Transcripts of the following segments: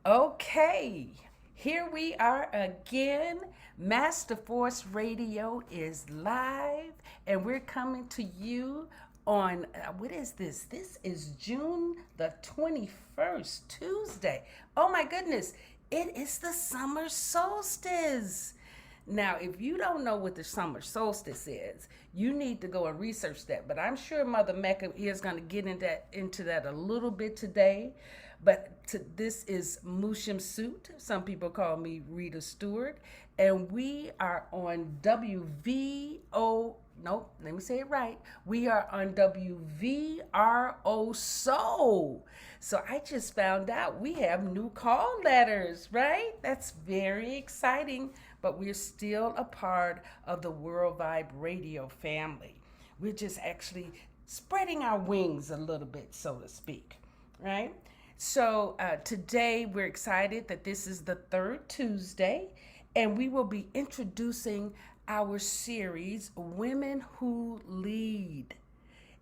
Okay, here we are again. Master Force Radio is live, and we're coming to you on what is this? This is June the 21st, Tuesday. Oh my goodness, it is the summer solstice. Now, if you don't know what the summer solstice is, you need to go and research that. But I'm sure Mother Mecca is going to get into that a little bit today. But this is Shemsu-t. Some people call me Rita Stewart. And we are on WVO. Nope, let me say it right. We are on WVRO Soul. So I just found out we have new call letters, right? That's very exciting, but we're still a part of the World Vibe Radio family. We're just actually spreading our wings a little bit, so to speak, right? So today we're excited that this is the third Tuesday, and we will be introducing our series, Women Who Lead.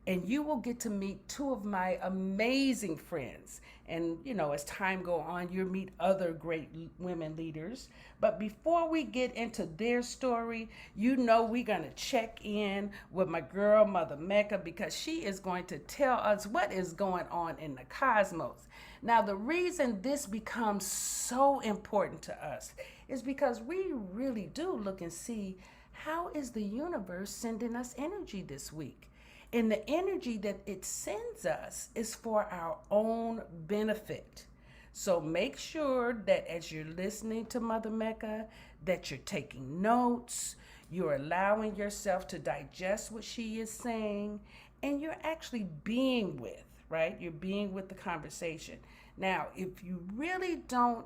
And you will get to meet two of my amazing friends. And as time go on, you'll meet other great women leaders. But before we get into their story, we're gonna check in with my girl Mother Mecca, because she is going to tell us what is going on in the cosmos. Now, the reason this becomes so important to us is because we really do look and see, how is the universe sending us energy this week? And the energy that it sends us is for our own benefit. So make sure that as you're listening to Mother Mecca, that you're taking notes, you're allowing yourself to digest what she is saying, and you're actually being with, right? You're being with the conversation. Now, if you really don't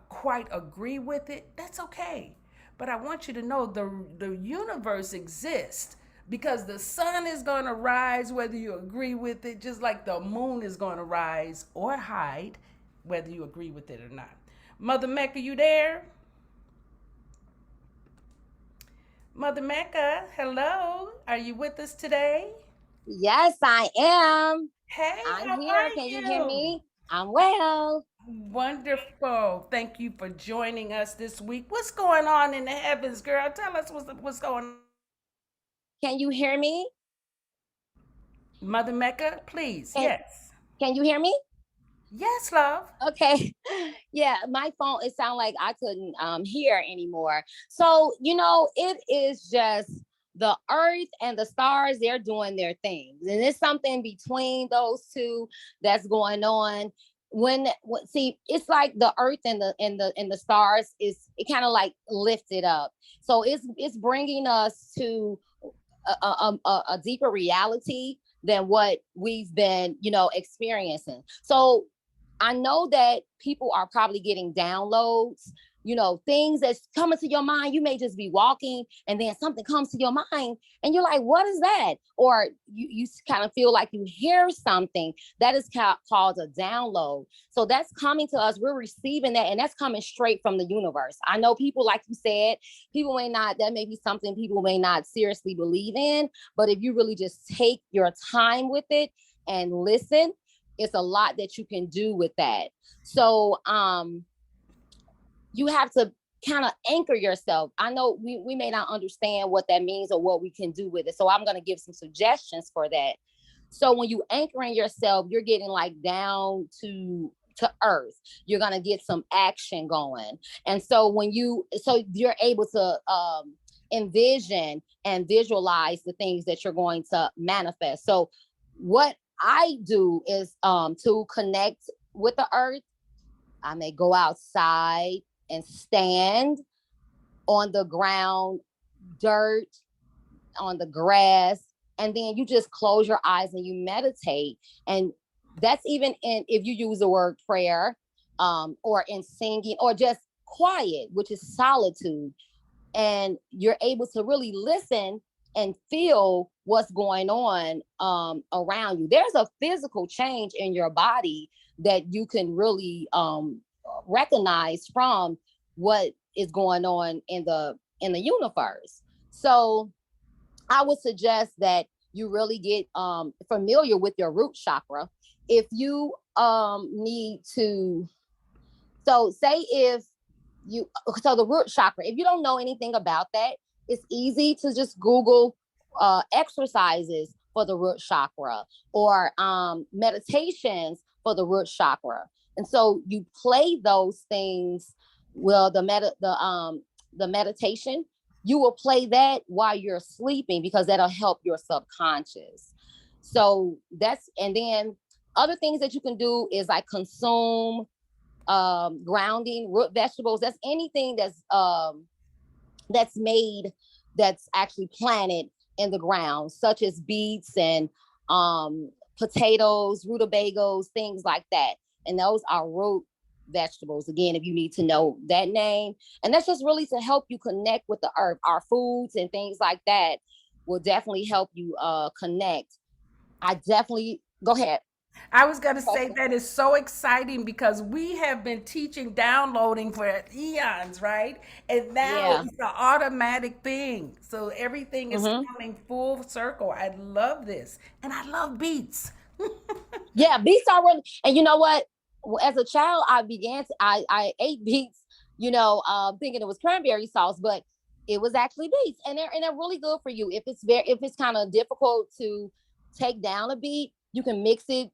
quite agree with it, that's okay. But I want you to know the universe exists, because the sun is going to rise whether you agree with it, just like the moon is going to rise or hide whether you agree with it or not. Mother Mecca, you there? Mother Mecca, hello. Are you with us today? Yes, I am. Hey, I'm how are here. Can you hear you? me? I'm well. Wonderful. Thank you for joining us this week. What's going on in the heavens, girl? Tell us what's going on. Can you hear me? Mother Mecca, please. Can, Yes. can you hear me? Yes, love. Okay. Yeah, my phone, it sounded like I couldn't hear anymore. So, it is just the earth and the stars, they're doing their things. And it's something between those two that's going on. When see, it's like the earth and the stars is, it kind of like lifted up. So it's bringing us to a deeper reality than what we've been, experiencing. So I know that people are probably getting downloads, things that's coming to your mind. You may just be walking and then something comes to your mind and you're like, what is that? Or you kind of feel like you hear something that is called a download. So that's coming to us. We're receiving that, and that's coming straight from the universe. I know people, like you said, that may be something people may not seriously believe in, but if you really just take your time with it and listen, it's a lot that you can do with that. So you have to kind of anchor yourself. I know we may not understand what that means or what we can do with it. So I'm going to give some suggestions for that. So when you anchoring yourself, you're getting like down to earth. You're going to get some action going. And so you're able to envision and visualize the things that you're going to manifest. So what I do is to connect with the earth. I may go outside and stand on the ground, dirt, on the grass, and then you just close your eyes and you meditate. And that's even if you use the word prayer, or in singing, or just quiet, which is solitude. And you're able to really listen and feel what's going on around you. There's a physical change in your body that you can really recognize from what is going on in the universe. So I would suggest that you really get familiar with your root chakra. If you need to So say if so the root chakra, if you don't know anything about that, it's easy to just Google exercises for the root chakra, or meditations for the root chakra. And so you play those things. Well, the meditation, you will play that while you're sleeping, because that'll help your subconscious. So that's, and then other things that you can do is like consume grounding root vegetables. That's anything that's made, that's actually planted in the ground, such as beets and potatoes, rutabagas, things like that. And those are root vegetables. Again, if you need to know that name, and that's just really to help you connect with the earth. Our foods and things like that will definitely help you connect. I definitely go ahead. I was going to say that is so exciting because we have been teaching downloading for eons, right? And now Yeah. it's an automatic thing. So everything is Mm-hmm. coming full circle. I love this. And I love beets. Yeah, beets are really, and you know what? As a child, I ate beets, thinking it was cranberry sauce, but it was actually beets, and they're really good for you. If it's kind of difficult to take down a beet, you can mix it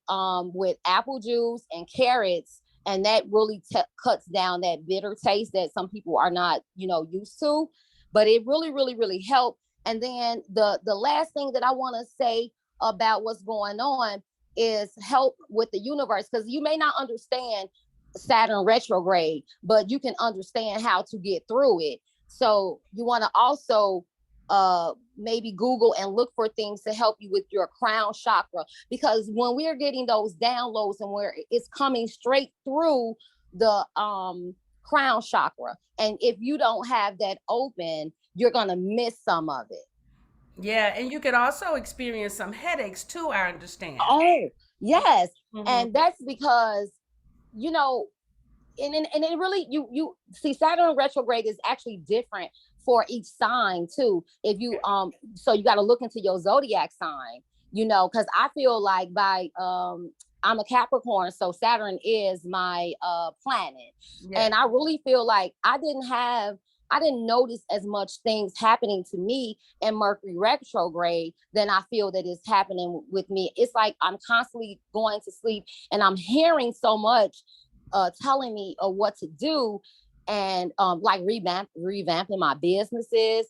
with apple juice and carrots, and that really cuts down that bitter taste that some people are not used to. But it really, really, really helped. And then the last thing that I want to say about what's going on is help with the universe, because you may not understand Saturn retrograde, but you can understand how to get through it. So you want to also maybe Google and look for things to help you with your crown chakra, because when we're getting those downloads and where it's coming straight through the crown chakra, and if you don't have that open, you're gonna miss some of it. Yeah, and you could also experience some headaches too, I understand. Oh, yes. Hmm. And that's because, you know, and it really, you see Saturn retrograde is actually different for each sign too. If you so you got to look into your zodiac sign, because I feel like I'm a Capricorn, so Saturn is my planet. Yeah. And I really feel like I didn't notice as much things happening to me in Mercury retrograde than I feel that is happening with me. It's like I'm constantly going to sleep and I'm hearing so much telling me what to do, and like revamping my businesses,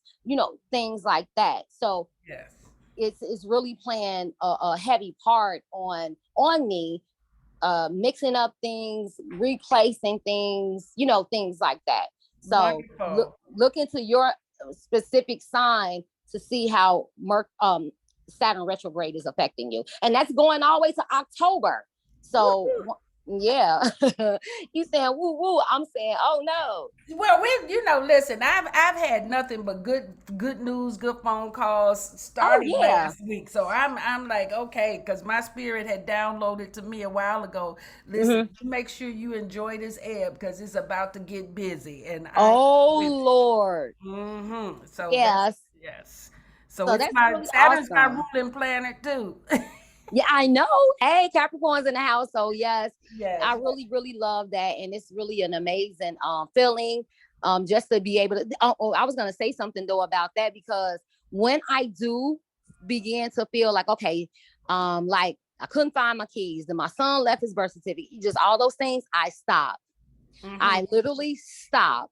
things like that. So Yes. it's really playing a heavy part on me, mixing up things, replacing things, things like that. So Wonderful. look into your specific sign to see how Saturn retrograde is affecting you, and that's going all the way to October. So Woo-hoo. yeah, you saying woo woo? I'm saying oh no. Well, listen, I've had nothing but good news, good phone calls Oh starting yeah. last week. So I'm like, okay, because my spirit had downloaded to me a while ago. Listen, Hmm. you make sure you enjoy this ebb because it's about to get busy, and I Oh with it. Lord. So that's Yes. yes. So So it's that's my really Saturn's my awesome. ruling planet too. Yeah, I know. Hey, Capricorn's in the house. So yes, I Yes. really, really love that. And it's really an amazing feeling. Just to be able to I was gonna say something though about that, because when I do begin to feel like I couldn't find my keys, then my son left his birth certificate, just all those things, I stop. Hmm. I literally stop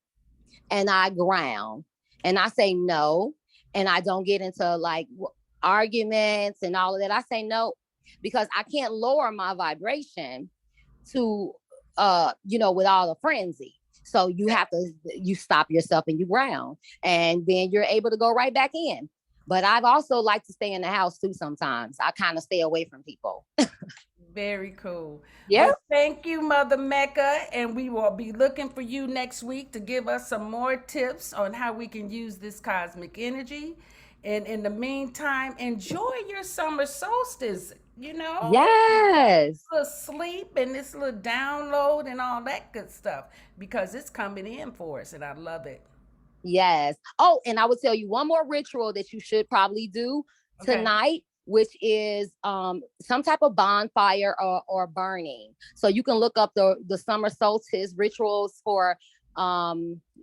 and I ground and I say no. And I don't get into like arguments and all of that. I say no, because I can't lower my vibration to with all the frenzy. So you stop yourself and you ground, and then you're able to go right back in. But I've also like to stay in the house too. Sometimes I kind of stay away from people. Very cool. Yeah. Well, thank you, Mother Mecca, and we will be looking for you next week to give us some more tips on how we can use this cosmic energy. And in the meantime, enjoy your summer solstice. Yes. Little sleep and this little download and all that good stuff because it's coming in for us, and I love it. Yes. Oh, and I would tell you one more ritual that you should probably do Okay. tonight. which is some type of bonfire or burning. So you can look up the summer solstice rituals for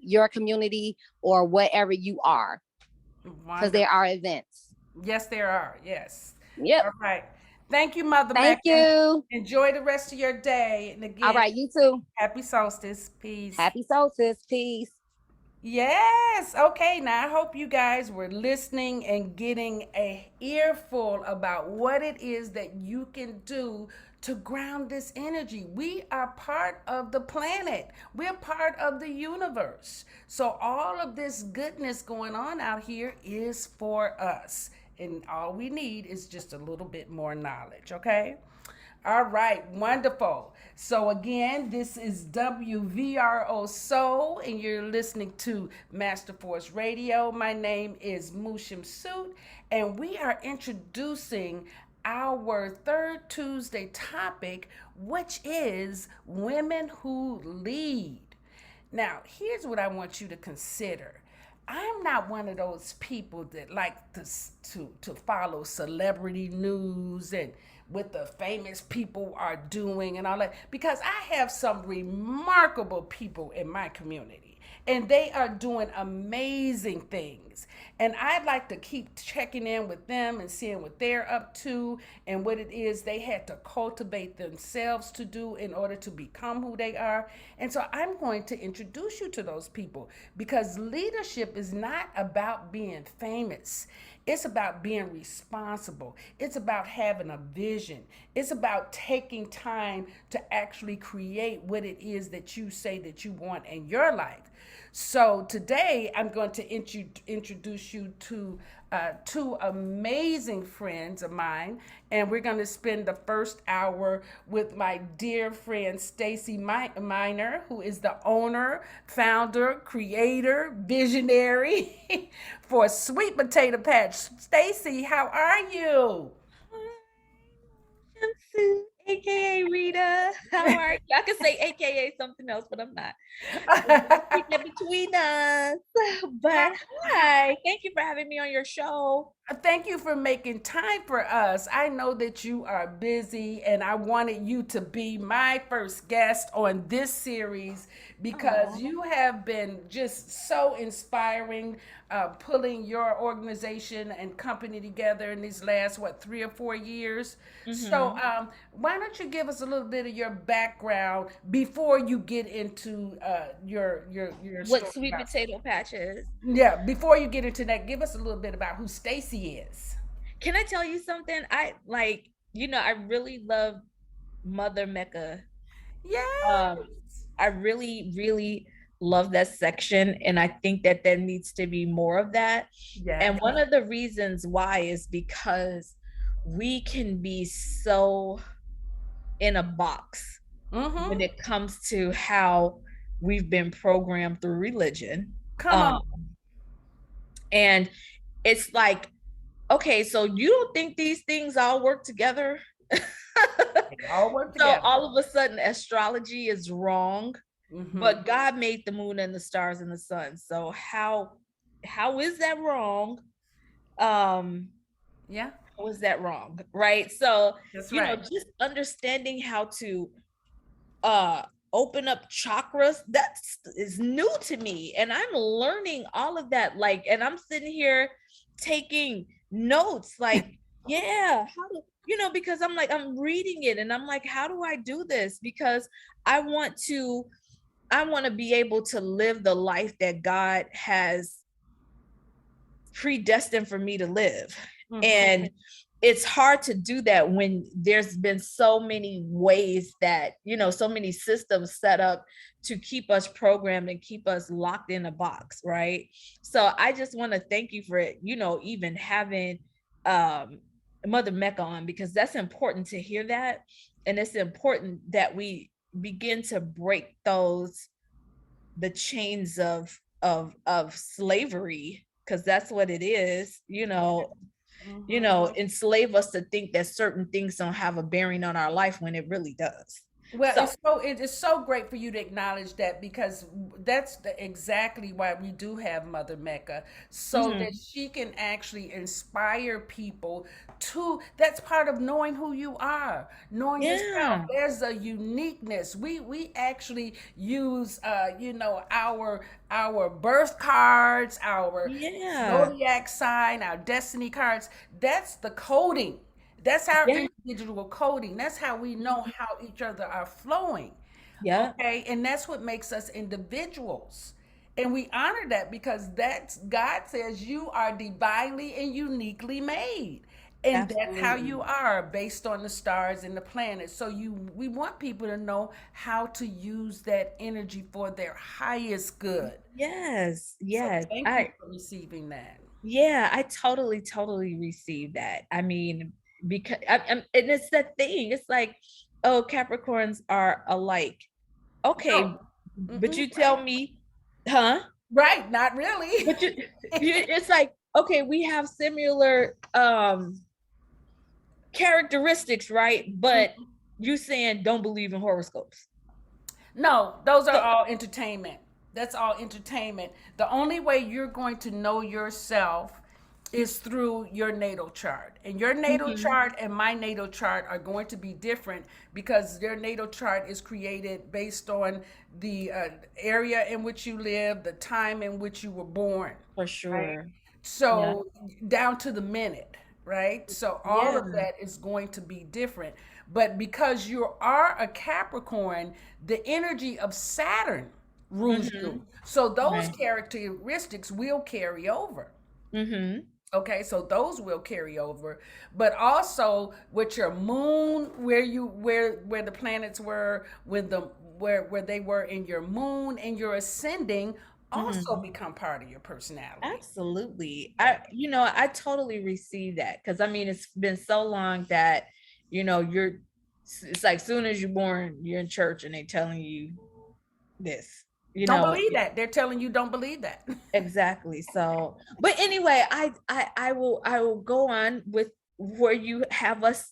your community or wherever you are, because there Wonderful. are events. Yes, there are. Yes. Yep. All right. Thank you, Mother Thank Mecca. you. Enjoy the rest of your day. And All again, right, you too. happy solstice. Peace. Happy solstice. Peace. Yes. Okay. Now, I hope you guys were listening and getting a earful about what it is that you can do to ground this energy. We are part of the planet, we're part of the universe. So, all of this goodness going on out here is for us. And all we need is just a little bit more knowledge. Okay. All right, wonderful. So again, this is WVRO Soul, and you're listening to Master Force Radio. My name is Shemsu-t, and we are introducing our third Tuesday topic, which is women who lead. Now, here's what I want you to consider. I'm not one of those people that like to follow celebrity news and what the famous people are doing and all that, because I have some remarkable people in my community and they are doing amazing things. And I'd like to keep checking in with them and seeing what they're up to and what it is they had to cultivate themselves to do in order to become who they are. And so I'm going to introduce you to those people, because leadership is not about being famous. It's about being responsible. It's about having a vision. It's about taking time to actually create what it is that you say that you want in your life. So today I'm going to introduce you to two amazing friends of mine, and we're going to spend the first hour with my dear friend Stacey Miner, who is the owner, founder, creator, visionary for Sweet Potato Patch. Stacey, how are you? Shemsu, aka Rita. How are you? I could say aka something else, but I'm not. Keep it between us. But hi, thank you for having me on your show. Thank you for making time for us. I know that you are busy, and I wanted you to be my first guest on this series because Aw. you have been just so inspiring, pulling your organization and company together in these last, what, 3 or 4 years. So, Mhm. why don't you give us a little bit of your background before you get into your What story sweet about. potato patches? Yeah, before you get into that, give us a little bit about who Stacey is. Can I tell you something? I like, I really love Mother Mecca. Yes. Um, I really, really love that section, and I think that there needs to be more of that. Yes. And one of the reasons why is because we can be so in a box when Mm-hmm. it comes to how we've been programmed through religion. Come Um, on. and it's like, okay, so you don't think these things all work together? They all work So together. all of a sudden, astrology is wrong, Mm-hmm. but God made the moon and the stars and the sun. So how is that wrong? Um, Yeah, how is that wrong? Right. So, that's right. just understanding how to uh open up chakras, that is new to me. And I'm learning all of that. Like, and I'm sitting here taking notes, like, yeah, how do because I'm like, I'm reading it and I'm like, how do I do this? Because I want to be able to live the life that God has predestined for me to live. Mm-hmm. And it's hard to do that when there's been so many ways that, so many systems set up to keep us programmed and keep us locked in a box, right? So I just want to thank you for it, even having Mother Mecca on, because that's important to hear that. And it's important that we begin to break the chains of slavery, because that's what it is, Mm-hmm. enslave us to think that certain things don't have a bearing on our life when it really does. Well, So it is so great for you to acknowledge that, because that's exactly why we do have Mother Mecca, so that mhm, she can actually inspire people to. That's part of knowing who you are, knowing yourself. yeah, There's a uniqueness. We actually use our birth cards, our yeah, zodiac sign, our destiny cards. That's the coding. That's our yeah, individual coding. That's how we know how each other are flowing. yeah, Okay. And that's what makes us individuals. And we honor that, because that's God says you are divinely and uniquely made. And that's how you absolutely. are, based on the stars and the planets. So we want people to know how to use that energy for their highest good. Yes, So yes. thank you for receiving that. Yeah, I totally received that. I mean, because and it's that thing. It's like, oh, Capricorns are alike. No. Okay, but Mm-mm, you right. tell me, huh? Right. Not really. But it's like, okay, we have similar characteristics, right? But you saying don't believe in horoscopes. No, those are So, all entertainment. That's all entertainment. The only way you're going to know yourself is through your natal chart. And your natal mhm, chart and my natal chart are going to be different, because their natal chart is created based on the area in which you live, the time in which you were born, for right? sure. Yeah. So down to the minute, right? So all Yeah. of that is going to be different. But because you are a Capricorn, the energy of Saturn rules you. Mhm. So those Right. characteristics will carry over. Mhm. Okay, so those will carry over, but also with your moon, where the planets were, with the where they were in your moon and your ascending, also Mhm. become part of your personality. Absolutely. Yeah. I totally receive that because I mean, it's been so long that, you're, it's like soon as you're born, you're in church and they telling you this, you Don't know, believe that. They're telling you don't believe that. exactly. So, but anyway, I will go on with where you have us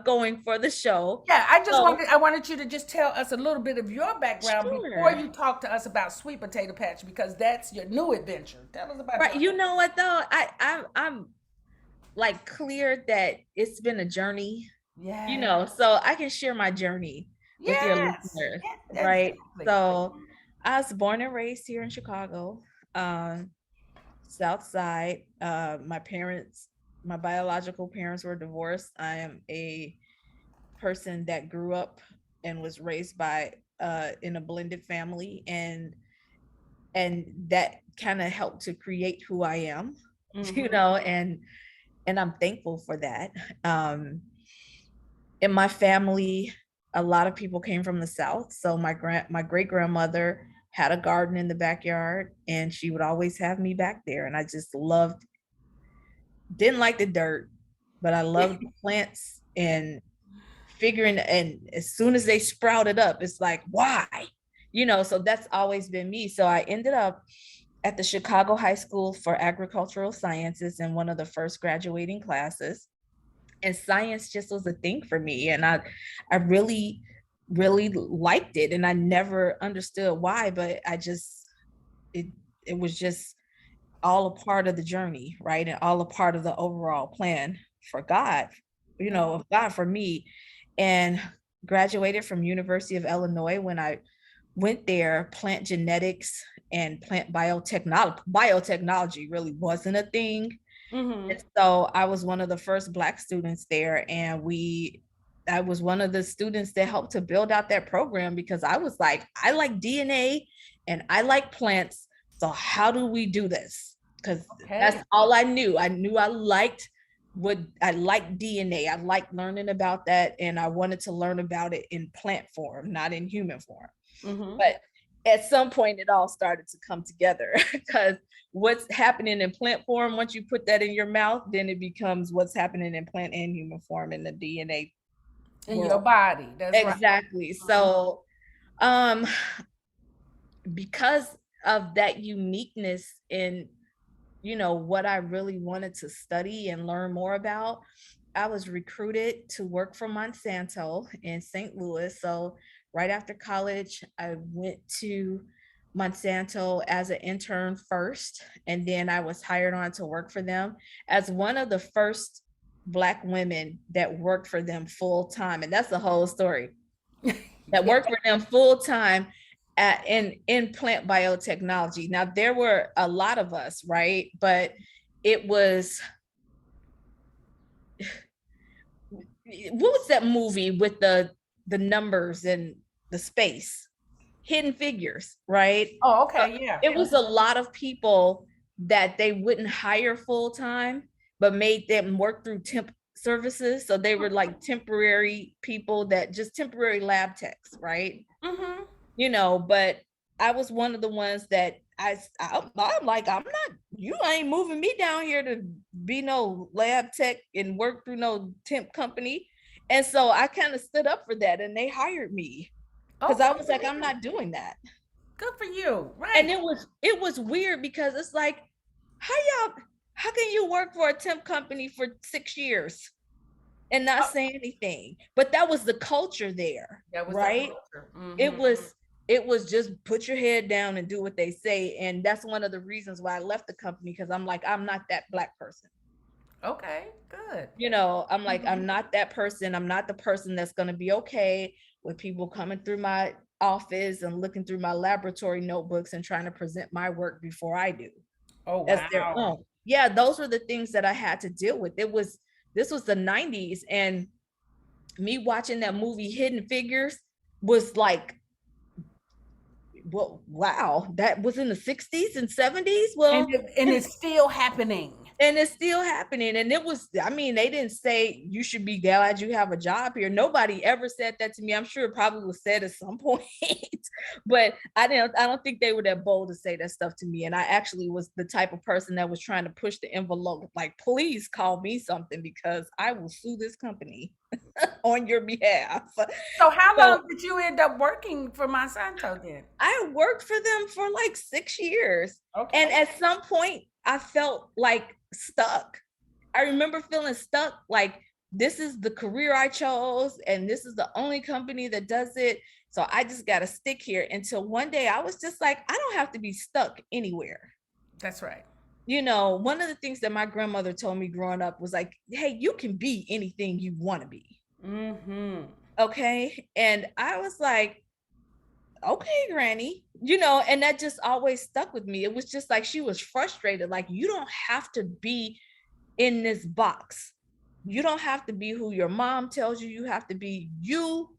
going for the show. Yeah, So, I wanted you to just tell us a little bit of your background before sure. you talk to us about Sweet Potato Patch, because that's your new adventure. Tell us about Right. your. You know what though? I'm like clear that it's been a journey, Yeah. so I can share my journey with your Yes. listeners, Yeah, right? exactly. So I was born and raised here in Chicago, um, South Side. My biological parents were divorced. I am a person that grew up and was raised by in a blended family, and that kind of helped to create who I am, Mm-hmm. and I'm thankful for that. Um, in my family, a lot of people came from the South. So my great grandmother had a garden in the backyard, and she would always have me back there. And I just didn't like the dirt, but I loved the plants and figuring. And as soon as they sprouted up, it's like, why? So that's always been me. So I ended up at the Chicago High School for Agricultural Sciences in one of the first graduating classes, and science just was a thing for me, and I really liked it, and I never understood why, but it it was just all a part of the journey, right? And all a part of the overall plan for God, Yeah. of God for me. And graduated from University of Illinois. When I went there, plant genetics and plant biotechnology really wasn't a thing. Mm-hmm. And so I was one of the first Black students there, and I was one of the students that helped to build out that program because I was like, I like DNA and I like plants. So how do we do this? Because that's Okay. all I knew. I knew I liked DNA. I liked learning about that, and I wanted to learn about it in plant form, not in human form. Mm-hmm. But at some point it all started to come together because what's happening in plant form, once you put that in your mouth, then it becomes what's happening in plant and human form in the DNA In your world. body. That's right. Exactly. Mm-hmm. So um because of that uniqueness in what I really wanted to study and learn more about, recruited to work for Monsanto in St. Louis. So right after college, I went to Monsanto as an intern first, and then I was hired on to work for them as one of the first Black women that worked for them full time. And that's the whole story. That worked for them full time in plant biotechnology. Now there were a lot of us, right? But it was, what was that movie with the numbers and the space? Hidden Figures, right? Oh, okay, yeah. It was a lot of people that they wouldn't hire full time, but made them work through temp services. So they were like temporary people, that just temporary lab techs, right? Mm-hmm. You know, but I was one of the ones that I'm like, I'm not, you ain't moving me down here to be no lab tech and work through no temp company. And so I kind of stood up for that, and they hired me because I was like, I'm not doing that. Good for you, right? And it was weird because it's like, how can you work for a temp company for 6 years and not say anything? But that was the culture there, That was right? Mm-hmm. It was just put your head down and do what they say. And that's one of the reasons why I left the company, because I'm like, I'm not that Black person. Okay, good. You know, I'm like, I'm not that person. I'm not the person that's going to be okay with people coming through my office and looking through my laboratory notebooks and trying to present my work before I do. Oh, As their wow. own. Yeah, those were the things that I had to deal with. This was the 90s, and me watching that movie Hidden Figures was like, well, wow, that was in the 60s and 70s. Well, And it's still happening. and it's still happening. And it was, I mean, they didn't say you should be glad you have a job here. Nobody ever said that to me. I'm sure it probably was said at some point, but I don't think they were that bold to say that stuff to me. And I actually was the type of person that was trying to push the envelope, like, please call me something, because I will sue this company on your behalf. So how long did you end up working for Monsanto then? I worked for them for like 6 years. Okay. And at some point I felt like stuck. I remember feeling stuck, like, this is the career I chose and this is the only company that does it. So I just got to stick here, until one day I was just like, I don't have to be stuck anywhere. That's right. You know, one of the things that my grandmother told me growing up was like, hey, you can be anything you want to be. Mm-hmm. Okay. And I was like, okay, Granny, you know, and that just always stuck with me. It was just like, she was frustrated. Like, you don't have to be in this box. You don't have to be who your mom tells you you have to be. You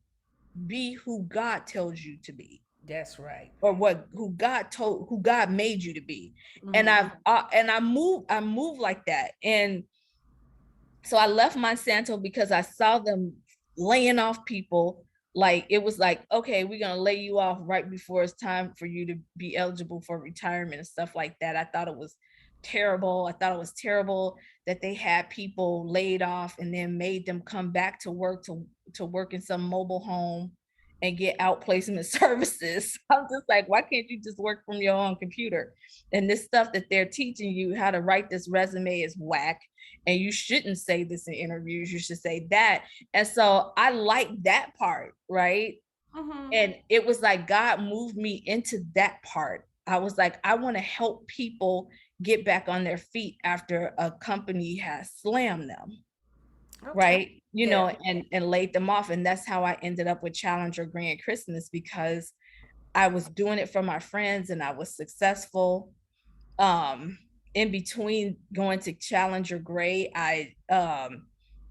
be who God tells you to be. That's right. Or who God made you to be. Mm-hmm. And I moved like that. And so I left Monsanto because I saw them laying off people. Like, it was like, okay, we're going to lay you off right before it's time for you to be eligible for retirement and stuff like that. I thought it was terrible. I thought it was terrible that they had people laid off and then made them come back to work to work in some mobile home and get outplacement services. I'm just like, why can't you just work from your own computer? And this stuff that they're teaching you how to write this resume is whack. And you shouldn't say this in interviews. You should say that. And so I like that part, right? Mm-hmm. And it was like God moved me into that part. I was like, I want to help people get back on their feet after a company has slammed them. Okay. Right. You know, and laid them off. And that's how I ended up with Challenger Grand Christmas, because I was doing it for my friends and I was successful. In between going to Challenger Gray, I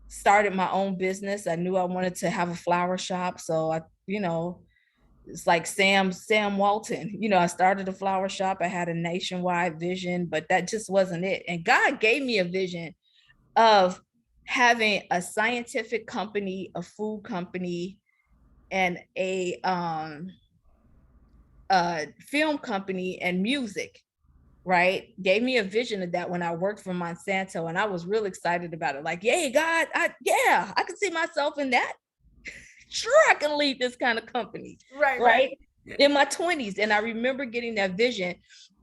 started my own business. I knew I wanted to have a flower shop. So I, you know, it's like Sam Walton, you know, I started a flower shop. I had a nationwide vision, but that just wasn't it. And God gave me a vision of having a scientific company, a food company, and a film company and music, right? Gave me a vision of that when I worked for Monsanto, and I was real excited about it. Like, yay, God, I can see myself in that. Sure, I can lead this kind of company, right? In my 20s. And I remember getting that vision.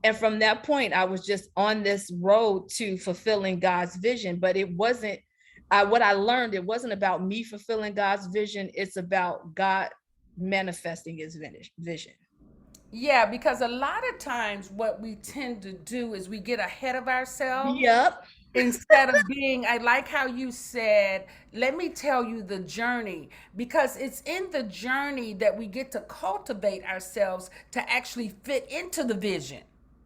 And from that point, I was just on this road to fulfilling God's vision, but it wasn't what I learned, it wasn't about me fulfilling God's vision. It's about God manifesting his vision. Yeah, because a lot of times what we tend to do is we get ahead of ourselves Yep. instead of being, I like how you said, let me tell you the journey, because it's in the journey that we get to cultivate ourselves to actually fit into the vision.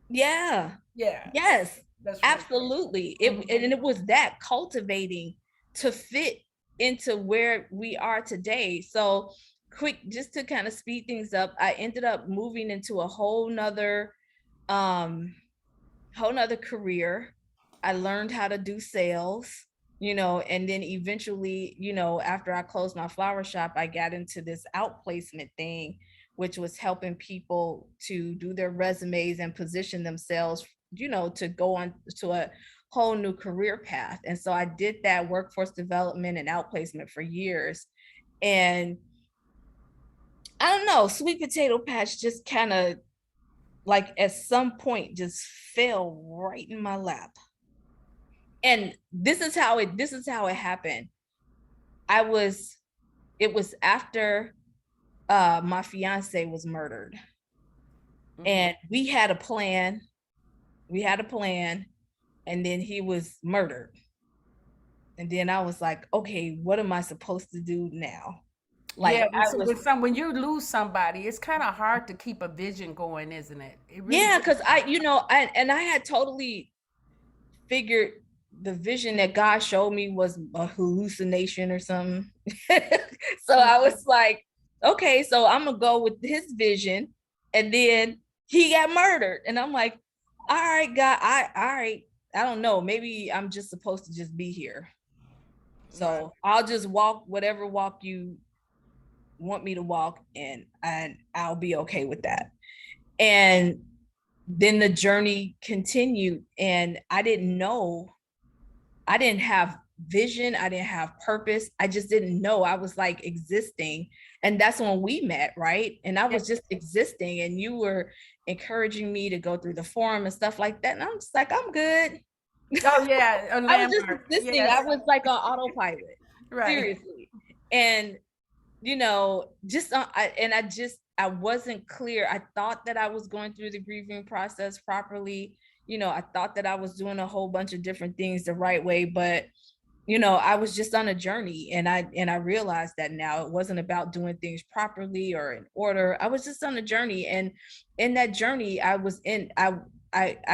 Yeah. Yeah, Yes. that's really Absolutely. cool. Mhm. And it was that cultivating to fit into where we are today. So quick, just to kind of speed things up, I ended up moving into a whole nother career. I learned how to do sales, and then eventually, after I closed my flower shop, I got into this outplacement thing, which was helping people to do their resumes and position themselves, to go on to a whole new career path. And so I did that workforce development and outplacement for years. And I don't know, sweet potato patch just kind of like at some point just fell right in my lap. And this is how it happened. It was after my fiance was murdered. Mm-hmm. And we had a plan, and then he was murdered. And then I was like, okay, what am I supposed to do now? Like, yeah, when you lose somebody, it's kind of hard to keep a vision going, isn't it? It really yeah, because I had totally figured the vision that God showed me was a hallucination or something. So I was like, okay, so I'm gonna go with his vision. And then he got murdered. And I'm like, all right, God, all right, I don't know. Maybe I'm just supposed to just be here. So I'll just walk whatever walk you want me to walk, and I'll be okay with that. And then the journey continued, and I didn't know. I didn't have vision. I didn't have purpose. I just didn't know. I was like existing. And that's when we met, right? And I was just existing, and you were encouraging me to go through the forum and stuff like that. And I'm just like, I'm good. Oh yeah, I was just existing. Yes. I was like on autopilot, right? Seriously. And I wasn't clear. I thought that I was going through the grieving process properly. I thought that I was doing a whole bunch of different things the right way, but I was just on a journey, and I realized that now it wasn't about doing things properly or in order. I was just on a journey, and in that journey, I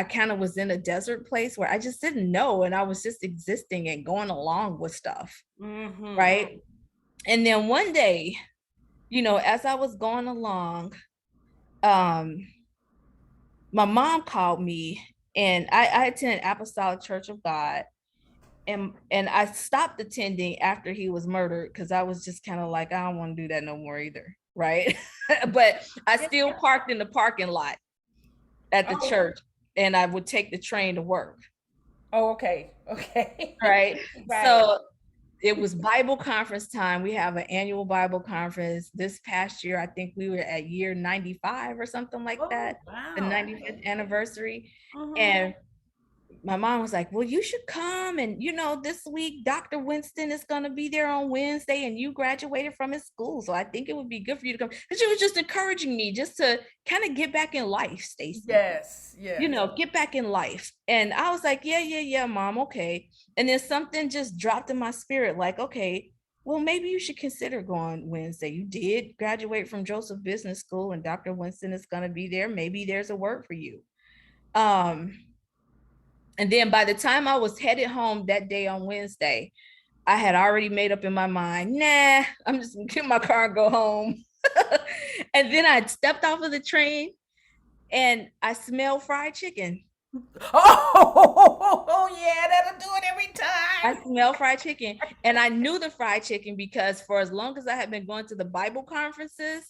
kind of was in a desert place where I just didn't know, and I was just existing and going along with stuff, right? And then one day, as I was going along, my mom called me, and I attended Apostolic Church of God, and I stopped attending after he was murdered because I was just kind of like, I don't want to do that no more either, right? But I still parked in the parking lot at the church, and I would take the train to work. Oh, okay. Right. So it was Bible conference time. We have an annual Bible conference. This past year, I think we were at year 95 or something like that. Wow. The 95th anniversary. And my mom was like, well, you should come. And, this week, Dr. Winston is going to be there on Wednesday, and you graduated from his school. So I think it would be good for you to come. And she was just encouraging me just to kind of get back in life, Stacey. Yes. Get back in life. And I was like, yeah, Mom, okay. And then something just dropped in my spirit, like, okay, well, maybe you should consider going Wednesday. You did graduate from Joseph Business School, and Dr. Winston is going to be there. Maybe there's a word for you. And then by the time I was headed home that day on Wednesday, I had already made up in my mind, nah, I'm just gonna get my car and go home. And then I stepped off of the train, and I smelled fried chicken. Oh yeah, that'll do it every time. I smelled fried chicken, and I knew the fried chicken because for as long as I had been going to the Bible conferences,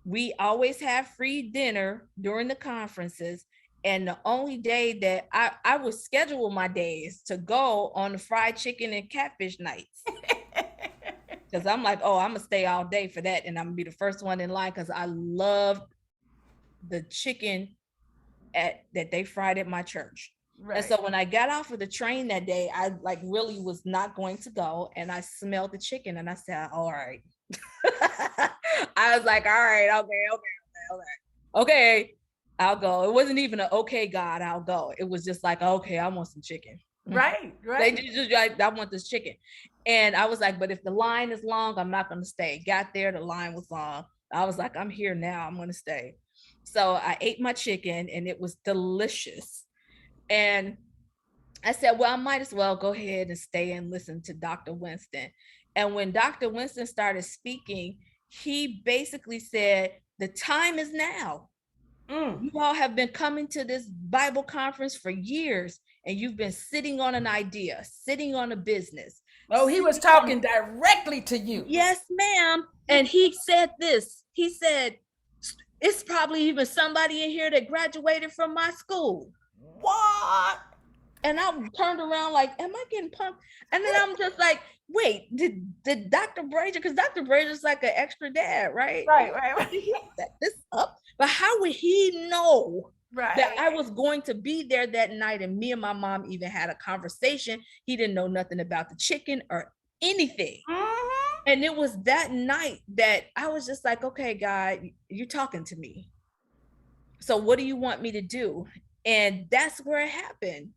we always have free dinner during the conferences. And the only day that I would schedule my days to go on the fried chicken and catfish nights. Because I'm like, oh, I'm going to stay all day for that. And I'm going to be the first one in line because I love the chicken that they fried at my church. Right. And so when I got off of the train that day, I like really was not going to go. And I smelled the chicken and I said, all right. I was like, all right, okay, I'll go. It wasn't even an okay, God, I'll go. It was just like, okay, I want some chicken. Right. They just like, I want this chicken. And I was like, but if the line is long, I'm not going to stay. Got there, the line was long. I was like, I'm here now, I'm going to stay. So I ate my chicken and it was delicious. And I said, well, I might as well go ahead and stay and listen to Dr. Winston. And when Dr. Winston started speaking, he basically said, the time is now. You all have been coming to this Bible conference for years, and you've been sitting on an idea, sitting on a business. Oh, he was talking directly to you. Yes, ma'am. And he said this. He said, it's probably even somebody in here that graduated from my school. What? And I turned around like, am I getting pumped? And then I'm just like, wait, did Dr. Brazier, because Dr. Brazier's like an extra dad, right? Right. Did he set this up? But how would he know Right. that I was going to be there that night? And me and my mom even had a conversation. He didn't know nothing about the chicken or anything. And it was that night that I was just like, okay, God, you're talking to me. So what do you want me to do? And that's where it happened.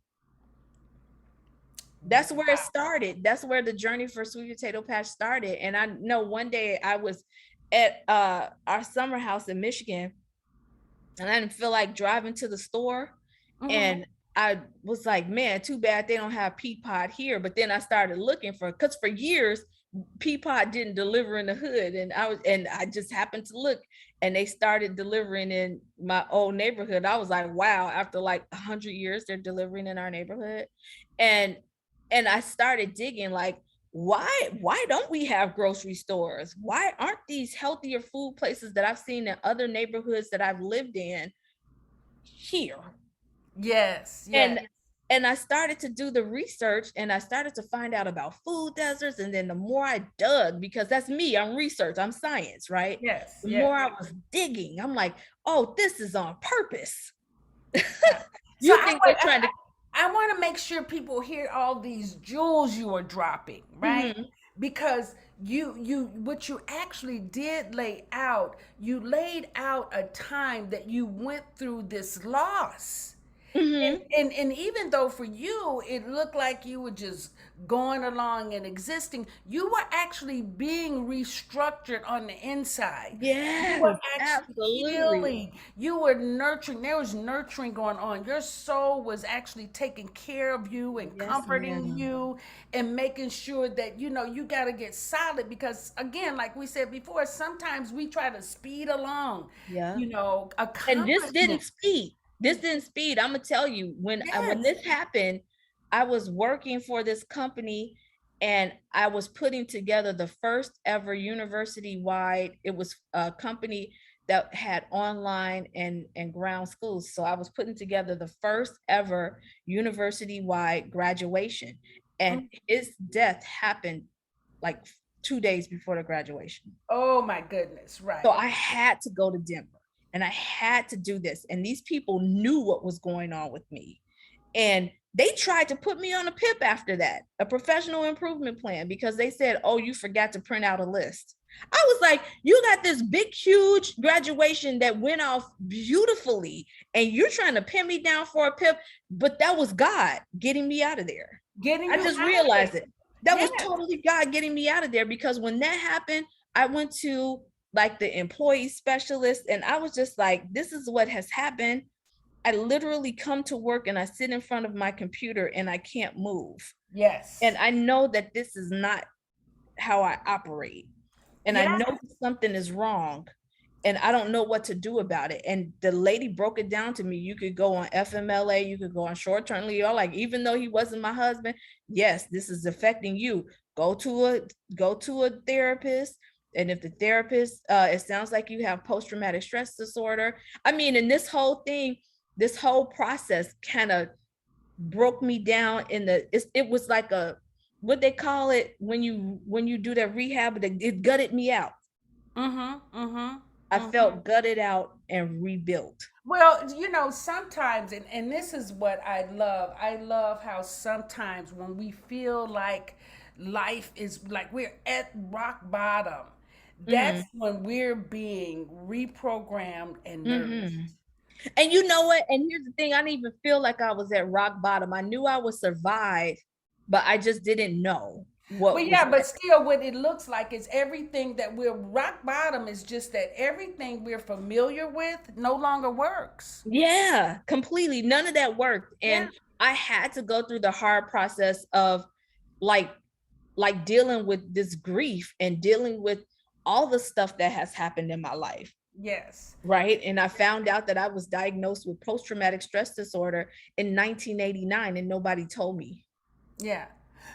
That's where it started. That's where the journey for Sweet Potato Patch started. And I know one day I was at our summer house in Michigan, and I didn't feel like driving to the store. And I was like, man, too bad they don't have Peapod here. But then I started looking because for years, Peapod didn't deliver in the hood. And I just happened to look, and they started delivering in my old neighborhood. I was like, wow, after like 100 years, they're delivering in our neighborhood. And I started digging, like, why don't we have grocery stores? Why aren't these healthier food places that I've seen in other neighborhoods that I've lived in here? Yes. And I started to do the research, and I started to find out about food deserts. And then the more I dug, because that's me, I'm research, I'm science, right? Yes. The more I was digging, I'm like, oh, this is on purpose. You think they're trying to... I want to make sure people hear all these jewels you are dropping, right? Because you what you actually did lay out, you laid out a time that you went through this loss. And even though for you it looked like you were just going along and existing, you were actually being restructured on the inside. Yeah, you were absolutely healing. You were nurturing. There was nurturing going on. Your soul was actually taking care of you and comforting you and making sure that you got to get solid, because again, like we said before, sometimes we try to speed along. And this didn't speed. I'm gonna tell you, when this happened, I was working for this company, and I was putting together the first ever university-wide. It was a company that had online and ground schools. So I was putting together the first ever university-wide graduation, and his death happened like 2 days before the graduation. Oh my goodness, right. So I had to go to Denver. And I had to do this. And these people knew what was going on with me. And they tried to put me on a PIP after that, a professional improvement plan, because they said, oh, you forgot to print out a list. I was like, you got this big, huge graduation that went off beautifully, and you're trying to pin me down for a PIP. But that was God getting me out of there. I just realized it. That was totally God getting me out of there, because when that happened, I went to like the employee specialist, and I was just like, this is what has happened. I literally come to work and I sit in front of my computer and I can't move. Yes. And I know that this is not how I operate. And I know something is wrong, and I don't know what to do about it. And the lady broke it down to me. You could go on FMLA, you could go on short-term leave. Like, even though he wasn't my husband, yes, this is affecting you. Go to a therapist. And if the therapist, it sounds like you have post-traumatic stress disorder. I mean, and this whole process kind of broke me down it was like what they call it when you do that rehab, it gutted me out. I felt gutted out and rebuilt. Well, you know, sometimes, and this is what I love how sometimes when we feel like life is like we're at rock bottom, that's Hmm. when we're being reprogrammed and nourished. Hmm. And you know what? And here's the thing, I didn't even feel like I was at rock bottom. I knew I would survive, but I just didn't know But what was yeah, but next. still, what it looks like is everything that we're rock bottom is just that everything we're familiar with no longer works. Yeah, completely. None of that worked. Yeah. And I had to go through the hard process of like dealing with this grief and dealing with all the stuff that has happened in my life. Yes. Right. And I found out that I was diagnosed with post-traumatic stress disorder in 1989 and nobody told me. Yeah.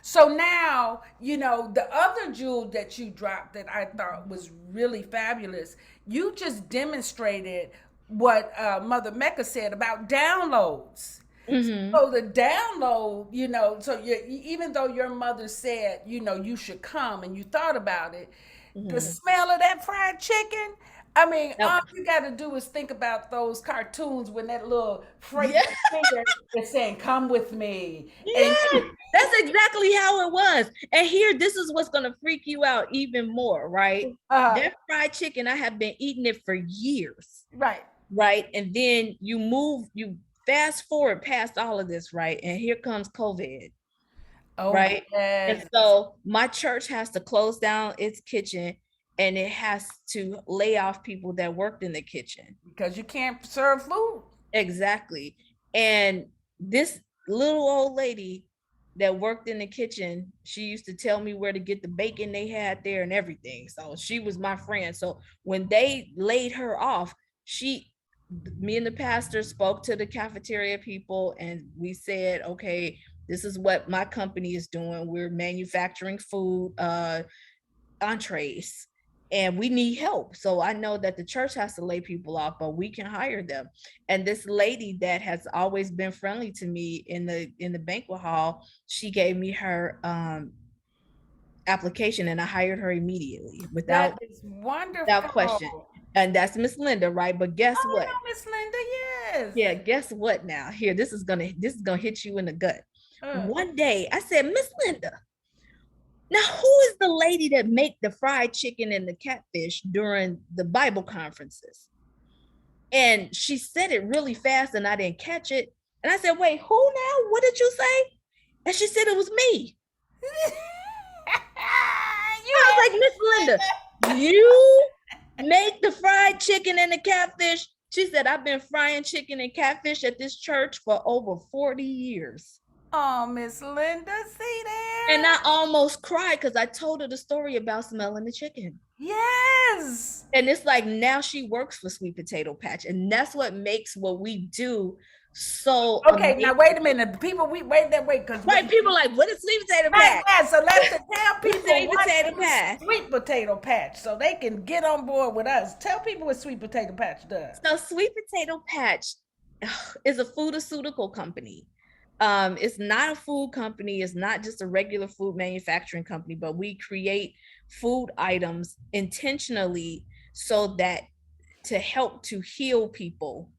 So now, you know, the other jewel that you dropped that I thought was really fabulous, you just demonstrated what Mother Mecca said about downloads. Mm-hmm. So the download, you know, so even though your mother said, you know, you should come and you thought about it, the Mm-hmm. smell of that fried chicken. I mean, Yep. all you got to do is think about those cartoons when that little Yeah. freight finger is saying, "Come with me," and Yes. That's exactly how it was. And here, this is what's going to freak you out even more, right? uh, That fried chicken, I have been eating it for years, right. right? And then you fast forward past all of this, right? And here comes COVID, Oh right? And yes, so my church has to close down its kitchen and it has to lay off people that worked in the kitchen. because you can't serve food. Exactly. And this little old lady that worked in the kitchen, she used to tell me where to get the bacon they had there and everything. So she was my friend. So when they laid her off, me and the pastor spoke to the cafeteria people and we said, okay, this is what my company is doing. We're manufacturing food, entrees, and we need help. So I know that the church has to lay people off, but we can hire them. And this lady that has always been friendly to me in the banquet hall, she gave me her application and I hired her immediately That without is wonderful. question. And that's Miss Linda, right? But guess Oh, I what? know Miss Linda. Yes. Yeah, guess what now? Here, this is gonna hit you in the gut. Uh, One day I said, Miss Linda, now, who is the lady that make the fried chicken and the catfish during the Bible conferences? And she said it really fast and I didn't catch it. And I said, wait, who now? What did you say? And she said it was me. you I was had like, Miss Linda, you make the fried chicken and the catfish? She said, I've been frying chicken and catfish at this church for over 40 years. oh, Miss Linda, see And there? I almost cried because I told her the story about smelling the chicken. Yes. And it's like now she works for Sweet Potato Patch. And that's what makes what we do so Okay, now amazing. wait a minute. People, we wait that way because Right. People like, what is Sweet Potato right, Patch? right. So let's tell people Sweet what Potato is Patch. sweet potato patch so they can get on board with us. Tell people what sweet potato patch does. So Sweet Potato Patch is a pharmaceutical company. It's not a food company. It's not just a regular food manufacturing company, but we create food items intentionally so that to help to heal people,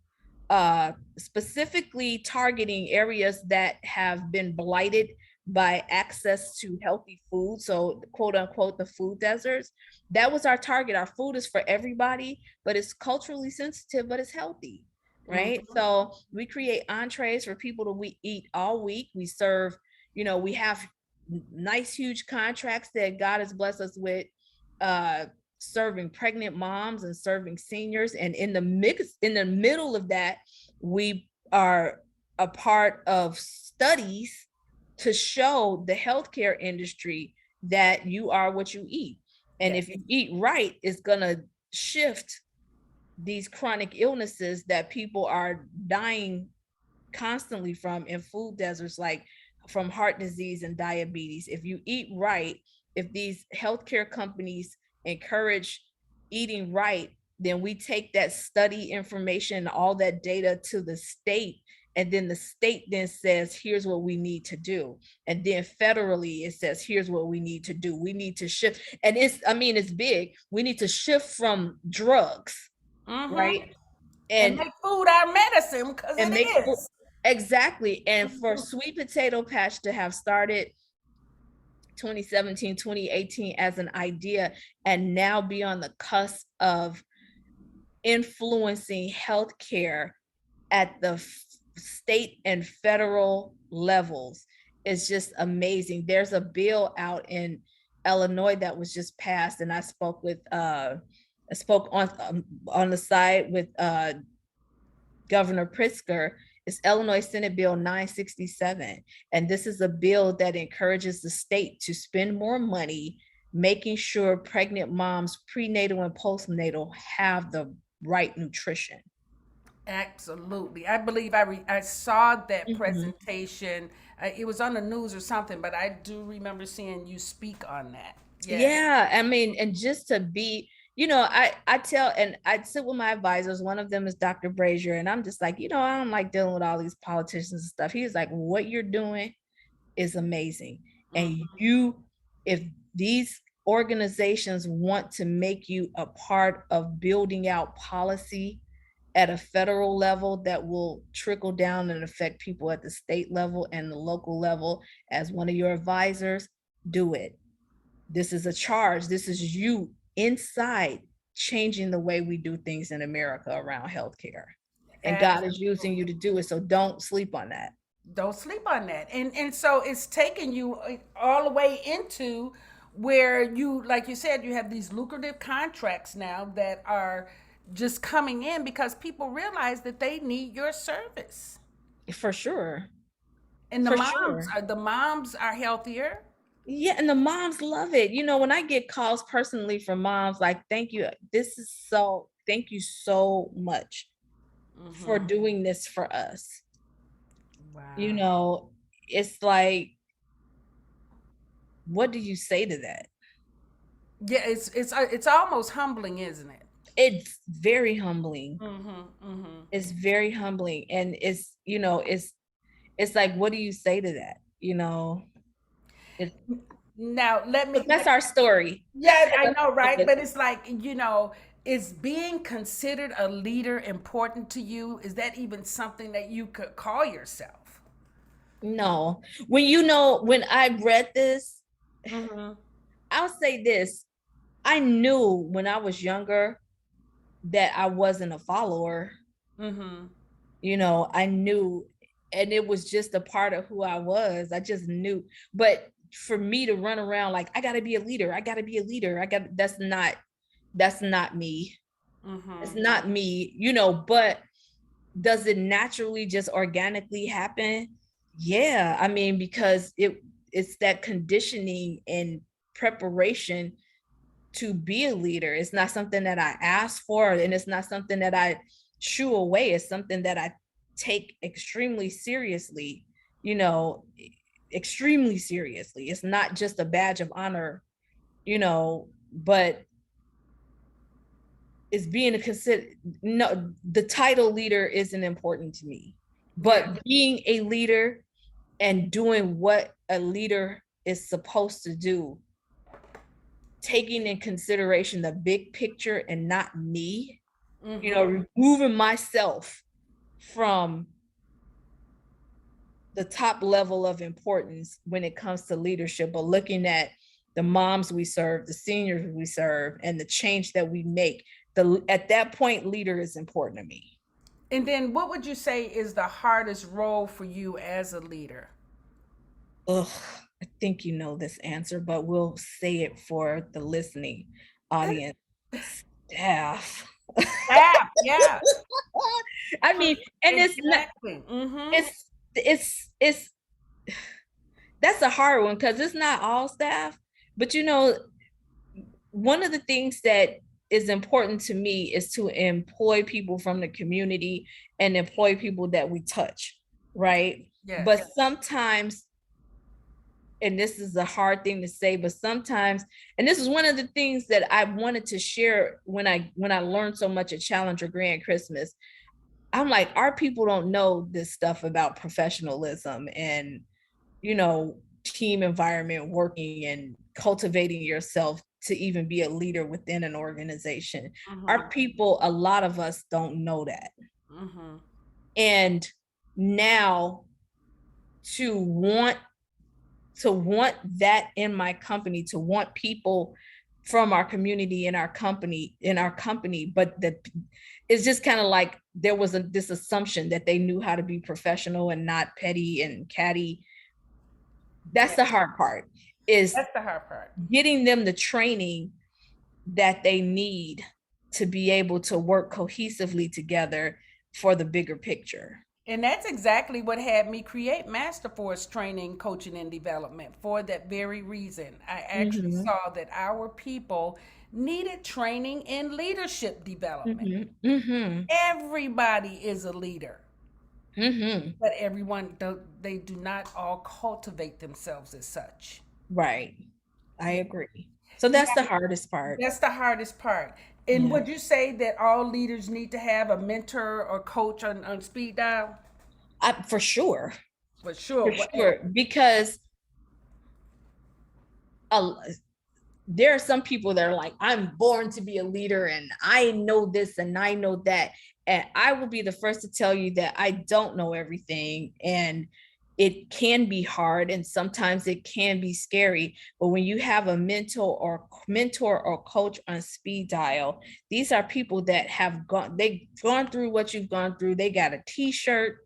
specifically targeting areas that have been blighted by access to healthy food. So, quote unquote, the food deserts. That was our target. Our food is for everybody, but it's culturally sensitive, but it's healthy. Right. Mhm. So, we create entrees for people to eat all week. We serve, we have nice, huge contracts that God has blessed us with. Serving pregnant moms and serving seniors, and in the middle of that we are a part of studies to show the healthcare industry that you are what you eat, and Yes. if you eat right, it's going to shift these chronic illnesses that people are dying constantly from in food deserts, like from heart disease and diabetes. If you eat right, if these healthcare companies encourage eating right, then we take that study information, all that data to the state, And then the state then says, here's what we need to do. And then federally, it says, here's what we need to do. We need to shift. And it's big. We need to shift from drugs, right? And make food our medicine, because it is. Exactly. And for Sweet Potato Patch to have started 2017, 2018 as an idea, and now be on the cusp of influencing healthcare at the state and federal levels is just amazing. There's a bill out in Illinois that was just passed, and I spoke on the side with Governor Pritzker. It's Illinois Senate Bill 967. And this is a bill that encourages the state to spend more money making sure pregnant moms, prenatal and postnatal, have the right nutrition. Absolutely. I believe I saw that presentation. It was on the news or something, but I do remember seeing you speak on that. Yeah. I mean, and just to be, I sit with my advisors. One of them is Dr. Brazier. And I'm just like, I don't like dealing with all these politicians and stuff. He's like, what you're doing is amazing. And if these organizations want to make you a part of building out policy at a federal level that will trickle down and affect people at the state level and the local level, as one of your advisors, do it. This is a charge. This is you inside changing the way we do things in America around healthcare. And God is using you to do it. So don't sleep on that. Don't sleep on that. And so it's taking you all the way into where you, like you said, you have these lucrative contracts now that are just coming in because people realize that they need your service. For sure. And the moms are healthier. Yeah, and the moms love it. When I get calls personally from moms, like, thank you. Thank you so much for doing this for us. Wow. It's like, what do you say to that? Yeah, it's almost humbling, isn't it? It's very humbling. It's very humbling. And it's like, what do you say to that? Now that's our story. Yeah, I know, right? But it's like, is being considered a leader important to you? Is that even something that you could call yourself? No. When I read this, I'll say this. I knew when I was younger that I wasn't a follower. I knew, and it was just a part of who I was. I just knew. But for me to run around like, I got to be a leader. That's not me. It's not me, but does it naturally just organically happen? Yeah. I mean, because it's that conditioning and preparation to be a leader. It's not something that I ask for, and it's not something that I shoo away. It's something that I take extremely seriously, extremely seriously. It's not just a badge of honor, but it's being the title leader isn't important to me, but being a leader and doing what a leader is supposed to do, taking in consideration the big picture and not me, removing myself from the top level of importance when it comes to leadership, but looking at the moms we serve, the seniors we serve, and the change that we make. At that point, leader is important to me. And then what would you say is the hardest role for you as a leader? I think you know this answer, but we'll say it for the listening audience. Staff. Yeah. I mean, and exactly. It's that's a hard one because it's not all staff, but one of the things that is important to me is to employ people from the community and employ people that we touch, right? Yes. But sometimes, and this is a hard thing to say, but sometimes, and this is one of the things that I wanted to share when I learned so much at Challenger Grand Christmas. I'm like, our people don't know this stuff about professionalism and, you know, team environment, working and cultivating yourself to even be a leader within an organization. Our people, a lot of us don't know that. And now to want that in my company, to want people from our community in our company, but that it's just kind of like there was this assumption that they knew how to be professional and not petty and catty. That's the hard part, is That's the hard part. getting them the training that they need to be able to work cohesively together for the bigger picture. And that's exactly what had me create Master Force Training, Coaching, and Development, for that very reason. I actually saw that our people needed training in leadership development. Everybody is a leader, but everyone, they do not all cultivate themselves as such. Right. I agree. So that's the hardest part. That's the hardest part. And would you say that all leaders need to have a mentor or coach on speed dial? For sure. For sure. For sure. Because there are some people that are like, I'm born to be a leader and I know this and I know that. And I will be the first to tell you that I don't know everything. And it can be hard and sometimes it can be scary, but when you have a mentor or coach on speed dial, these are people that they've gone through what you've gone through. They got a t-shirt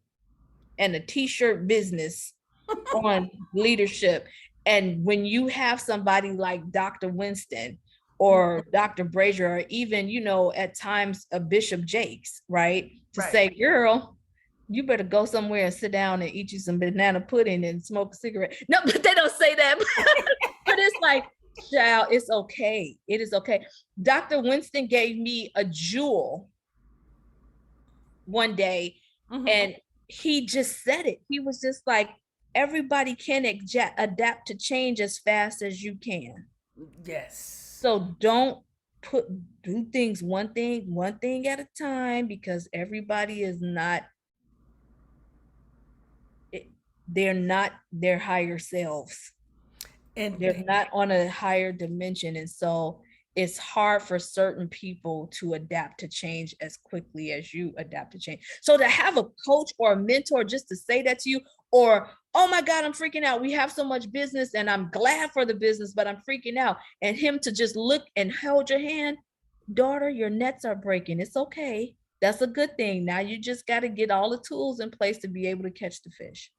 and a t-shirt business on leadership. And when you have somebody like Dr. Winston or Dr. Brazier, or even, you know, at times a Bishop Jakes, right? To say, girl, you better go somewhere and sit down and eat you some banana pudding and smoke a cigarette. No, but they don't say that. But it's like, child, it's okay. It is okay. Dr. Winston gave me a jewel one day, and he just said it. He was just like, everybody can adapt to change as fast as you can. Yes. So don't do things one thing at a time, because everybody is not, they're not their higher selves, and they're not on a higher dimension. And so it's hard for certain people to adapt to change as quickly as you adapt to change. So to have a coach or a mentor just to say that to you, or, oh my God, I'm freaking out, we have so much business and I'm glad for the business, but I'm freaking out, and him to just look and hold your hand, daughter, your nets are breaking. It's okay. That's a good thing. Now you just got to get all the tools in place to be able to catch the fish.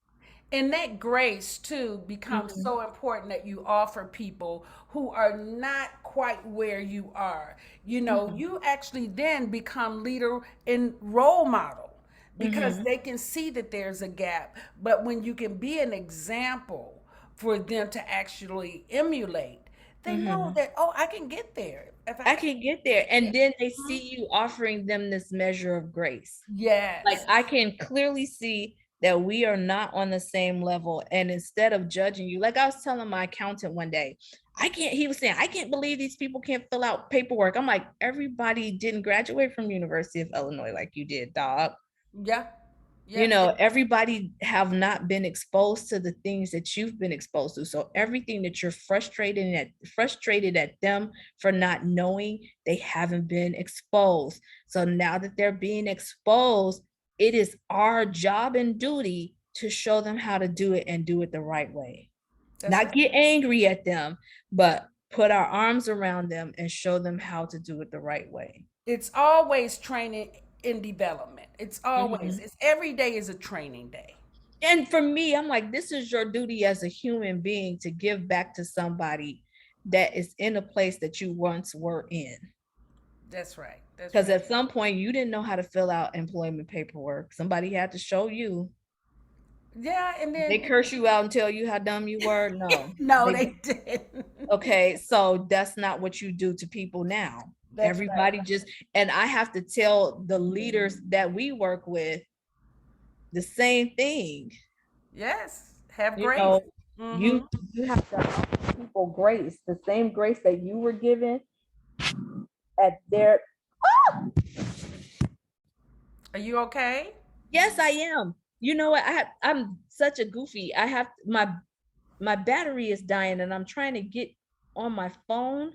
And that grace too becomes so important, that you offer people who are not quite where you are. You know, you actually then become leader and role model, because they can see that there's a gap. But when you can be an example for them to actually emulate, they know that, oh, I can get there. If I can get there. And then they see you offering them this measure of grace. Yes. Like, I can clearly see that we are not on the same level. And instead of judging you, like I was telling my accountant one day, he was saying, I can't believe these people can't fill out paperwork. I'm like, everybody didn't graduate from University of Illinois like you did, dog. Yeah. You know, everybody have not been exposed to the things that you've been exposed to. So everything that you're frustrated at them for not knowing, they haven't been exposed. So now that they're being exposed, it is our job and duty to show them how to do it, and do it the right way. Not get angry at them, but put our arms around them and show them how to do it the right way. It's always training in development. It's always, it's every day is a training day. And for me, I'm like, this is your duty as a human being to give back to somebody that is in a place that you once were in. That's right. Because at some point you didn't know how to fill out employment paperwork. Somebody had to show you. Yeah, and then they curse you out and tell you how dumb you were. No. No, they didn't. Okay, so that's not what you do to people now. That's everybody right. And I have to tell the leaders that we work with the same thing. Yes, have grace. You have to offer people grace, the same grace that you were given at their. Are you okay? Yes, I am. You know what? I'm such a goofy. I have my battery is dying and I'm trying to get on my phone.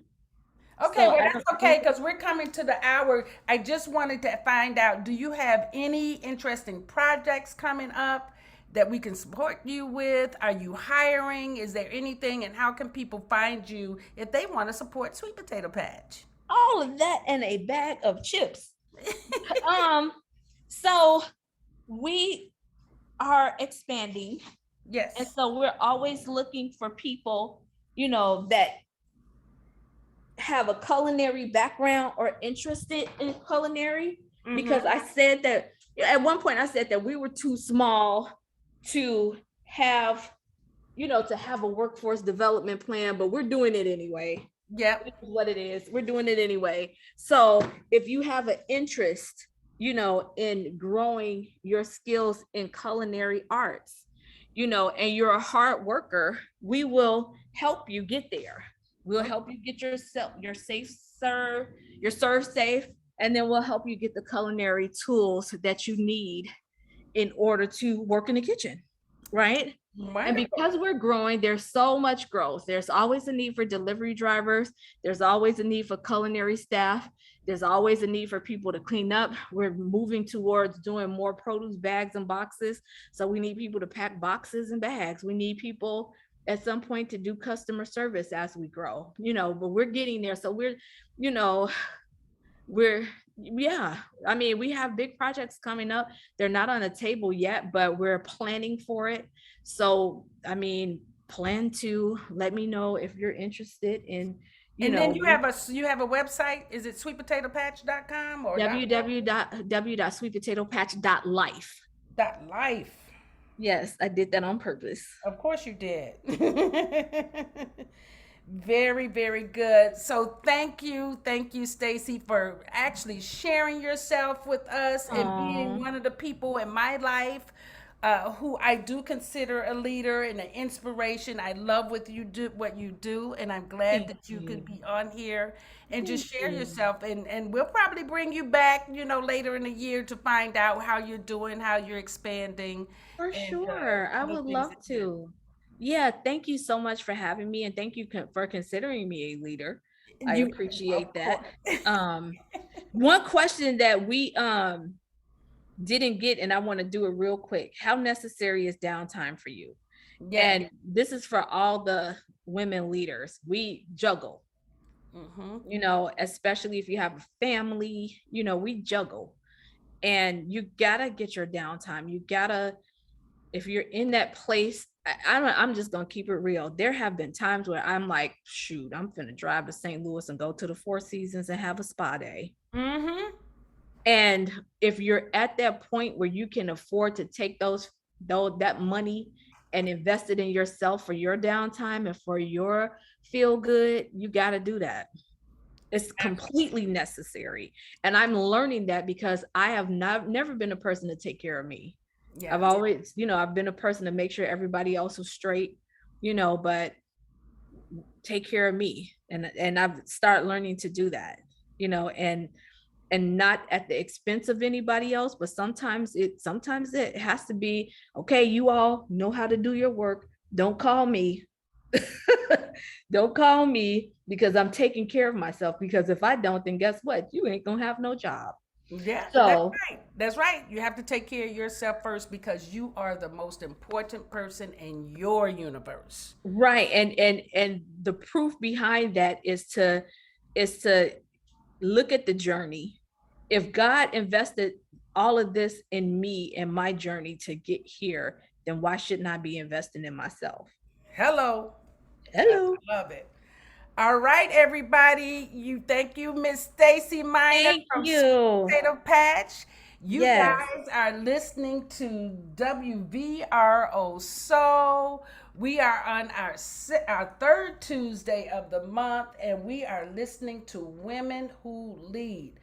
Okay, So well, I don't that's okay because we're coming to the hour. I just wanted to find out, do you have any interesting projects coming up that we can support you with? Are you hiring? Is there anything? And how can people find you if they want to support Sweet Potato Patch? all of that and a bag of chips. Um, so we are expanding, and Yes. so we're always looking for people, that have a culinary background or interested in culinary, because I said that at one point I said that we were too small to have, to have a workforce development plan, but we're doing it anyway. Yep. It is what it is. We're doing it anyway. So if you have an interest, in growing your skills in culinary arts, and you're a hard worker, we will help you get there. We'll help you get your serve safe, and then we'll help you get the culinary tools that you need in order to work in the kitchen, right? And Wonderful. because we're growing, there's so much growth. There's always a need for delivery drivers. There's always a need for culinary staff. There's always a need for people to clean up. We're moving towards doing more produce bags and boxes. So we need people to pack boxes and bags. We need people at some point to do customer service as we grow, but we're getting there. So you know, yeah, I mean, we have big projects coming up. They're not on the table yet, but we're planning for it. So I mean, plan to let me know if you're interested in, And then you have a website. Is it sweetpotatopatch.com or www.sweetpotatopatch.life. .life? Yes, I did that on purpose. Of course you did. Very, very good. So thank you, Stacey, for actually sharing yourself with us and being one of the people in my life who I do consider a leader and an inspiration. I love what you do, and I'm glad that you could be on here and just share yourself. And we'll probably bring you back, later in the year to find out how you're doing, how you're expanding. For And sure. I other would things love that to. Yeah, thank you so much for having me, and thank you for considering me a leader. I you, appreciate of course. that. One question that we didn't get, and I want to do it real quick. How necessary is downtime for you? Yeah. And this is for all the women leaders. We juggle, especially if you have a family, we juggle. And you gotta get your downtime. You gotta, if you're in that place, I'm just gonna keep it real. There have been times where I'm like, shoot, I'm gonna drive to St. Louis and go to the Four Seasons and have a spa day. And if you're at that point where you can afford to take that money and invest it in yourself for your downtime and for your feel good, you got to do that. It's completely necessary. And I'm learning that because I have never been a person to take care of me. Yeah. I've always, I've been a person to make sure everybody else was straight, but take care of me. And I've started learning to do that, and not at the expense of anybody else, but sometimes it has to be, okay, you all know how to do your work. Don't call me. Don't call me because I'm taking care of myself, because if I don't, then guess what? You ain't gonna have no job. Yeah, so that's right. You have to take care of yourself first because you are the most important person in your universe. Right. And the proof behind that is to look at the journey. If God invested all of this in me and my journey to get here, then why shouldn't I be investing in myself? Hello. I love it. All right, everybody. Thank you, Miss Stacey Miner from Sweet Potato Patch. You guys are listening to WVRO Soul. We are on our third Tuesday of the month, and we are listening to Women Who Lead.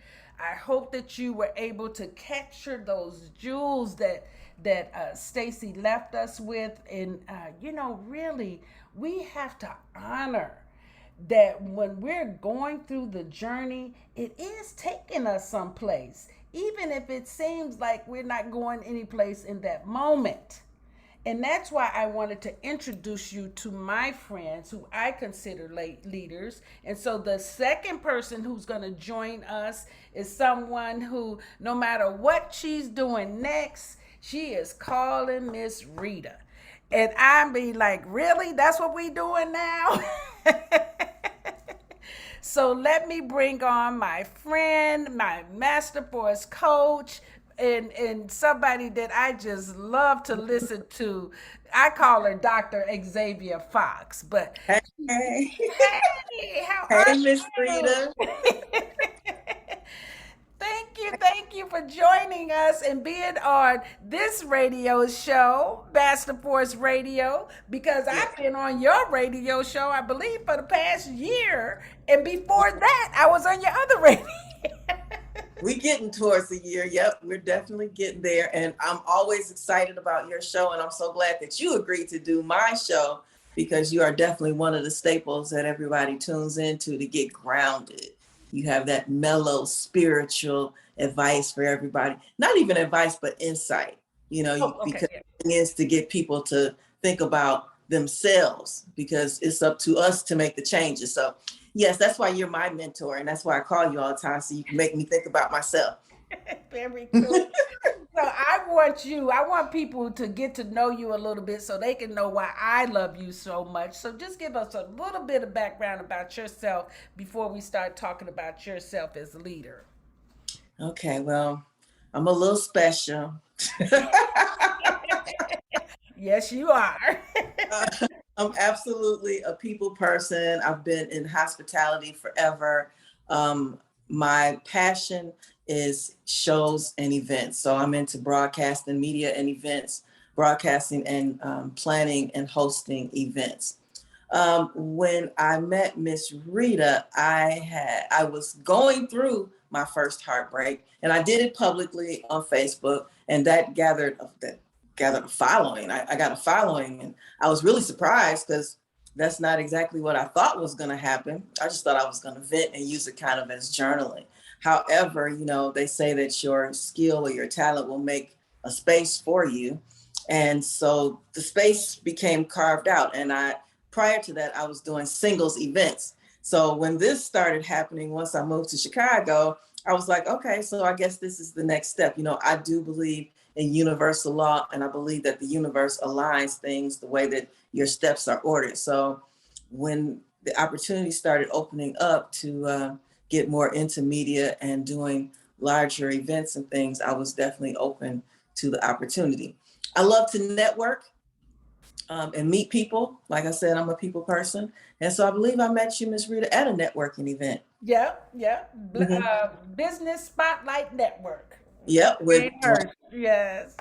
I hope that you were able to capture those jewels that Stacey left us with. And, really, we have to honor that when we're going through the journey, it is taking us someplace. even if it seems like we're not going anyplace in that moment. And that's why I wanted to introduce you to my friends who I consider leaders. And so the second person who's going to join us is someone who, no matter what she's doing next, she is calling Miss Rita. And I be like, really? That's what we doing now? So let me bring on my friend, my master force coach, and somebody that I just love to listen to. I call her Dr. Xavia Fox, but Hey, hey, how are hey, Miss you? Rita. Thank you for joining us and being on this radio show, Master Force Radio, because Yeah, I've been on your radio show, I believe, for the past year. And before that, I was on your other radio. we getting towards the year. Yep, we're definitely getting there. And I'm always excited about your show. And I'm so glad that you agreed to do my show because you are definitely one of the staples that everybody tunes into to get grounded. You have that mellow, spiritual advice for everybody. Not even advice, but insight. Oh, okay. Because Yeah. it is to get people to think about themselves because it's up to us to make the changes. So yes, that's why you're my mentor, and that's why I call you all the time, so you can make me think about myself. Very cool. So I want people to get to know you a little bit so they can know why I love you so much. So just give us a little bit of background about yourself before we start talking about yourself as a leader. Okay, well, I'm a little special. Yes, you are. I'm absolutely a people person. I've been in hospitality forever. Um, my passion is shows and events. So I'm into broadcasting, media and events, broadcasting and planning and hosting events. When I met Miss Rita, I was going through my first heartbreak, and I did it publicly on Facebook, and that gathered a following. I got a following, and I was really surprised because that's not exactly what I thought was going to happen. I just thought I was going to vent and use it kind of as journaling. However, they say that your skill or your talent will make a space for you. And so the space became carved out. And prior to that, I was doing singles events. So when this started happening, once I moved to Chicago, I was like, okay, so I guess this is the next step. I do believe in universal law, and I believe that the universe aligns things the way that your steps are ordered. So when the opportunity started opening up to get more into media and doing larger events and things, I was definitely open to the opportunity. I love to network and meet people. Like I said, I'm a people person. And so I believe I met you, Miss Rita, at a networking event. Yeah, yeah. Mhm. Business Spotlight Network. Yep, with Great her. Yes.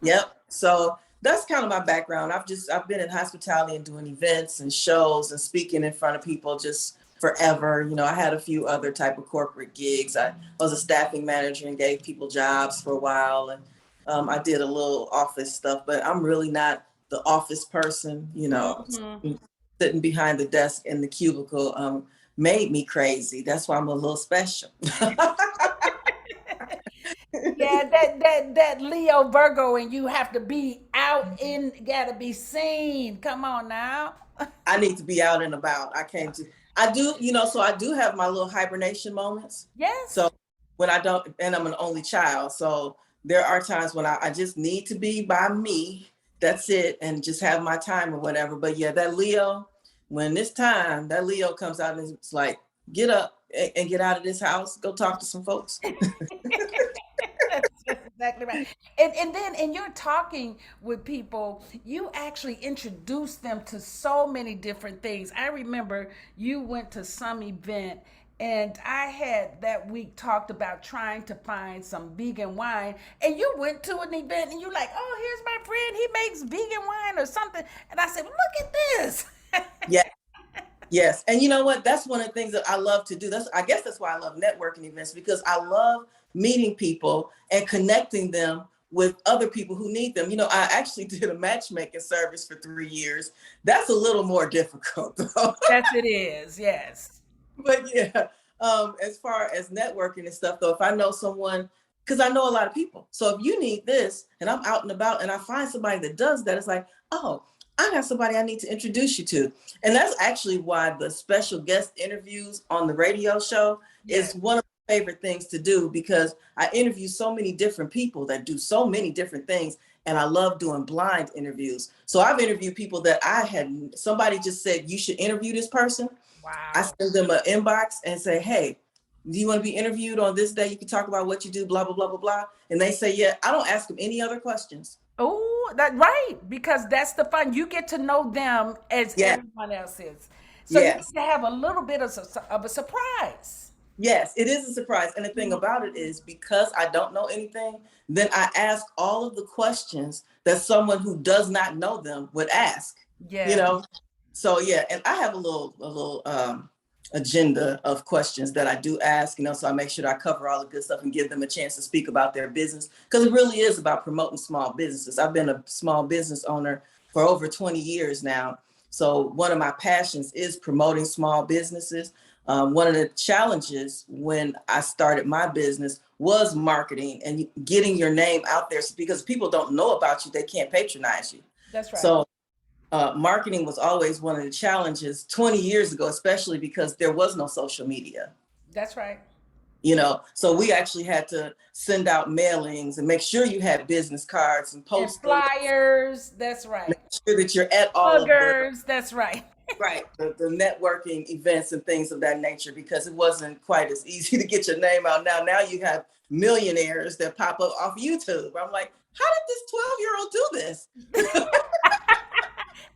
Yep. So that's kind of my background. I've been in hospitality and doing events and shows and speaking in front of people just forever. I had a few other type of corporate gigs. I was a staffing manager and gave people jobs for a while, and I did a little office stuff. But I'm really not the office person. Mhm. Sitting behind the desk in the cubicle made me crazy. That's why I'm a little special. Yeah, that Leo Virgo, and you have to be out in, gotta be seen. Come on now. I need to be out and about. I do, so I do have my little hibernation moments. Yes. So when I don't, and I'm an only child. So there are times when I just need to be by me. That's it. And just have my time or whatever. But yeah, that Leo, when it's time, that Leo comes out and it's like, get up and get out of this house. Go talk to some folks. That's exactly right. And then and you're talking with people, you actually introduce them to so many different things. I remember you went to some event, and I had that week talked about trying to find some vegan wine, and you went to an event and you're like, oh, here's my friend, he makes vegan wine or something. And I said, look at this. Yeah. Yes. And you know what? That's one of the things that I love to do. I guess that's why I love networking events, because I love meeting people and connecting them with other people who need them. I actually did a matchmaking service for 3 years. That's a little more difficult though. Yes, it is. Yes. But yeah, as far as networking and stuff though, if I know someone because I know a lot of people. So if you need this and I'm out and about and I find somebody that does that, it's like, oh, I got somebody I need to introduce you to. And that's actually why the special guest interviews on the radio show is one of my favorite things to do, because I interview so many different people that do so many different things. And I love doing blind interviews. So I've interviewed people that somebody just said, you should interview this person. Wow. I send them an inbox and say, hey, do you want to be interviewed on this day? You can talk about what you do, blah, blah, blah, blah, blah. And they say, yeah. I don't ask them any other questions. Oh, that right, because that's the fun. You get to know them as everyone else is. So you need to have a little bit of a surprise. Yes, it is a surprise. And the thing about it is, because I don't know anything, then I ask all of the questions that someone who does not know them would ask. Yeah. You know? So yeah, and I have a little agenda of questions that I do ask, so I make sure that I cover all the good stuff and give them a chance to speak about their business, because it really is about promoting small businesses. I've been a small business owner for over 20 years now. So one of my passions is promoting small businesses. One of the challenges when I started my business was marketing and getting your name out there, because people don't know about you, they can't patronize you. That's right. So marketing was always one of the challenges 20 years ago, especially because there was no social media. That's right. So we actually had to send out mailings and make sure you had business cards and posters. And flyers. That's right. Make sure that you're at all Boogers, that's right. Right. The networking events and things of that nature, because it wasn't quite as easy to get your name out. Now you have millionaires that pop up off YouTube. I'm like, how did this 12-year-old do this?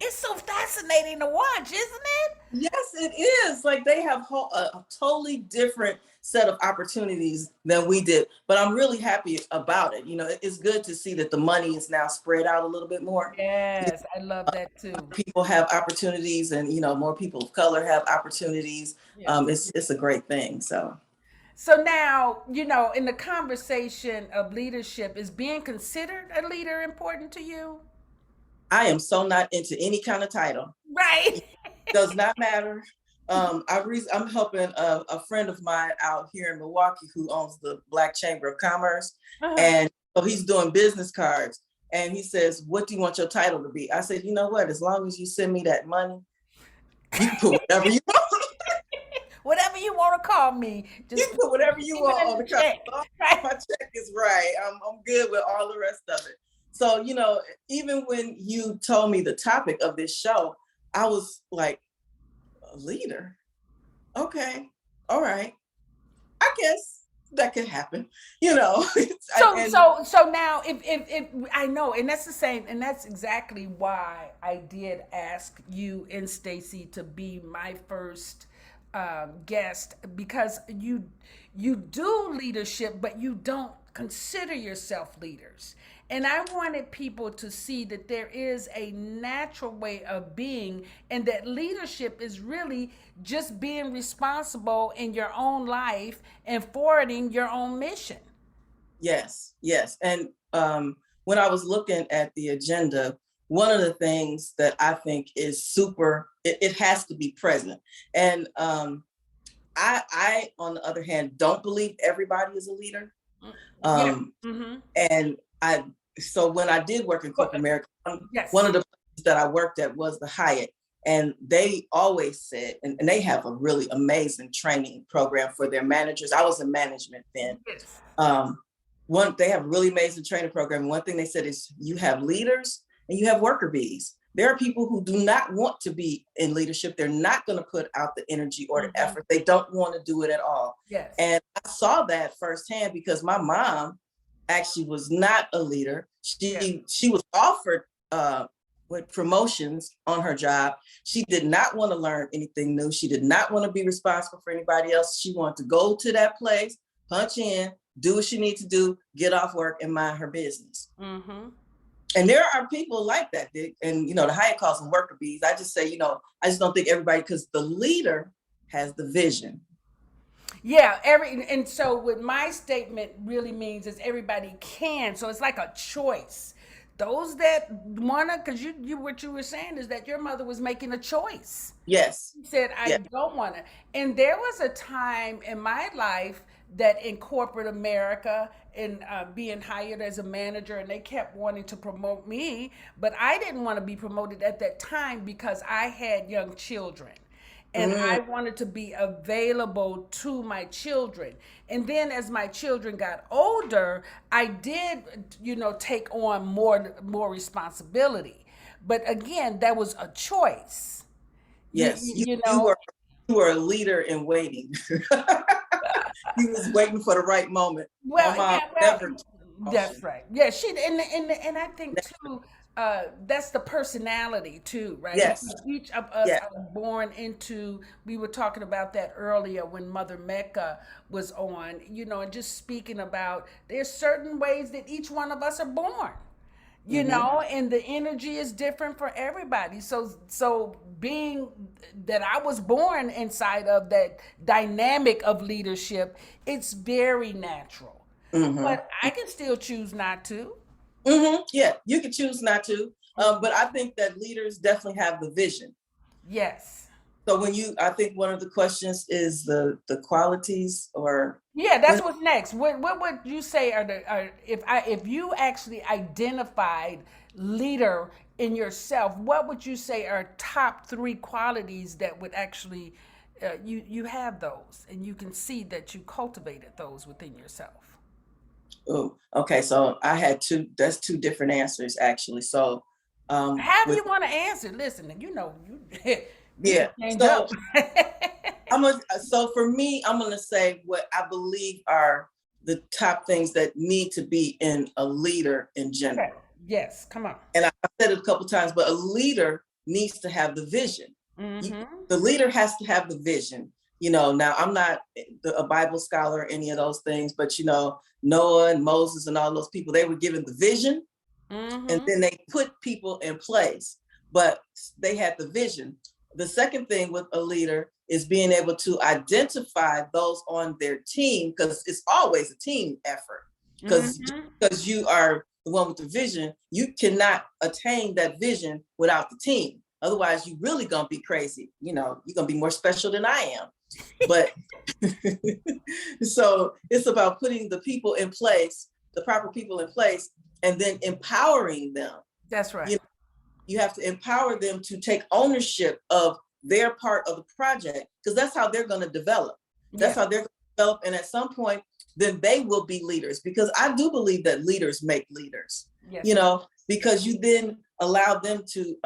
It's so fascinating to watch, isn't it? Yes, it is. Like, they have a totally different set of opportunities than we did. But I'm really happy about it. It's good to see that the money is now spread out a little bit more. Yes, I love that too. People have opportunities, and more people of color have opportunities. Yes. It's a great thing. So now, in the conversation of leadership, is being considered a leader important to you? I am so not into any kind of title. Right. It does not matter. I'm helping a friend of mine out here in Milwaukee who owns the Black Chamber of Commerce. Uh-huh. And so he's doing business cards. And he says, what do you want your title to be? I said, you know what? As long as you send me that money, you can put whatever you want. Whatever you want to call me. You can put whatever you want on the check. Right. My check is right. I'm good with all the rest of it. So, even when you told me the topic of this show, I was like, a leader? Okay. All right. I guess that could happen, So now if I know, and that's the same, and that's exactly why I did ask you and Stacey to be my first guest, because you do leadership, but you don't consider yourself leaders. And I wanted people to see that there is a natural way of being, and that leadership is really just being responsible in your own life and forwarding your own mission. Yes. And when I was looking at the agenda, one of the things that I think is super, it has to be present. And I, on the other hand, don't believe everybody is a leader. And so when I did work in corporate America, one of the places that I worked at was the Hyatt, and they always said, and they have a really amazing training program for their managers. I was in management then. They have a really amazing training program. One thing they said is, you have leaders and you have worker bees. There are people who do not want to be in leadership. They're not going to put out the energy or the effort. They don't want to do it at all. Yes. And I saw that firsthand, because my mom actually was not a leader. She was offered with promotions on her job. She did not want to learn anything new. She did not want to be responsible for anybody else. She wanted to go to that place, punch in, do what she needs to do, get off work, and mind her business. Mm-hmm. And there are people like that. And, the Hyatt calls them worker bees. I just say, I just don't think everybody, because the leader has the vision. Yeah, and so what my statement really means is everybody can. So it's like a choice. Those that wanna, because you what you were saying is that your mother was making a choice. Yes. She said, I don't wanna. And there was a time in my life that in corporate America and being hired as a manager, and they kept wanting to promote me, but I didn't want to be promoted at that time because I had young children. And I wanted to be available to my children. And then as my children got older, I did, take on more responsibility. But again, that was a choice. Yes, you were a leader in waiting. You was waiting for the right moment. Well, My mom yeah, never. that's right. Yeah, she and I think too, that's the personality too, right? Yes. Because each of us Yes. are born into. We were talking about that earlier when Mother Mecca was on, and just speaking about there's certain ways that each one of us are born. And the energy is different for everybody. So being that I was born inside of that dynamic of leadership, it's very natural. But I can still choose not to. Yeah, you can choose not to. But I think that leaders definitely have the vision. Yes. So I think one of the questions is the qualities or. Yeah, that's what's next. What would you say if you actually identified leader in yourself, what would you say are top 3 qualities that would actually you have those and you can see that you cultivated those within yourself? Oh, okay. So I had 2. That's 2 different answers actually. So however you want to answer. Listen, yeah. So So for me, I'm gonna say what I believe are the top things that need to be in a leader in general. okay. Yes, come on. And I've said it a couple times, but a leader needs to have the vision. The leader has to have the vision. Now I'm not a Bible scholar or any of those things, but Noah and Moses and all those people, they were given the vision, and then they put people in place, but they had the vision. The second thing with a leader is being able to identify those on their team, because it's always a team effort. Because you are the one with the vision, you cannot attain that vision without the team. Otherwise, you really gonna be crazy. You're gonna be more special than I am. But so it's about putting the people in place, the proper people in place, and then empowering them. That's right. You have to empower them to take ownership of their part of the project, because that's how they're going to develop. That's how they're going to develop. And at some point, then they will be leaders, because I do believe that leaders make leaders, because you then allow them to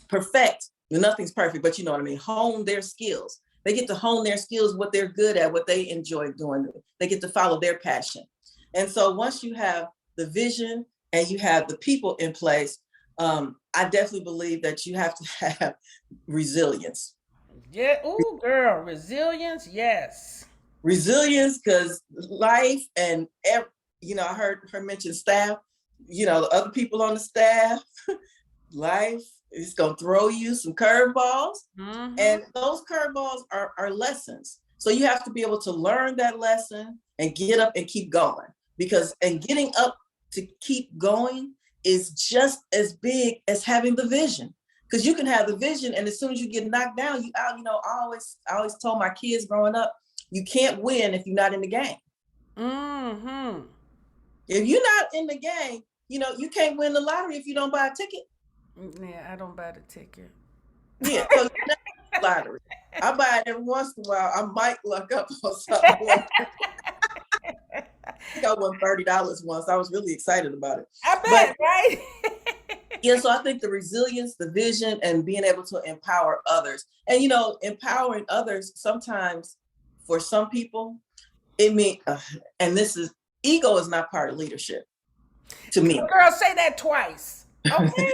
perfect. Nothing's perfect, but you know what I mean? Hone their skills. They get to hone their skills, what they're good at, what they enjoy doing. They get to follow their passion. And so once you have the vision and you have the people in place, I definitely believe that you have to have resilience. Yeah. Ooh, girl, resilience. Yes. Resilience, because life and I heard her mention staff. The other people on the staff, life is gonna throw you some curveballs, and those curveballs are lessons. So you have to be able to learn that lesson and get up and keep going. And getting up to keep going is just as big as having the vision, because you can have the vision, and as soon as you get knocked down, you out. I always told my kids growing up, you can't win if you're not in the game. If you're not in the game, you can't win the lottery if you don't buy a ticket. Yeah, I don't buy the ticket. Yeah, so lottery. I buy it every once in a while. I might luck up on something. I think I won $30 once. I was really excited about it. I bet, right? Yeah, so I think the resilience, the vision, and being able to empower others. And, empowering others, sometimes for some people, it means, and ego is not part of leadership to me. Girl, say that twice. Okay.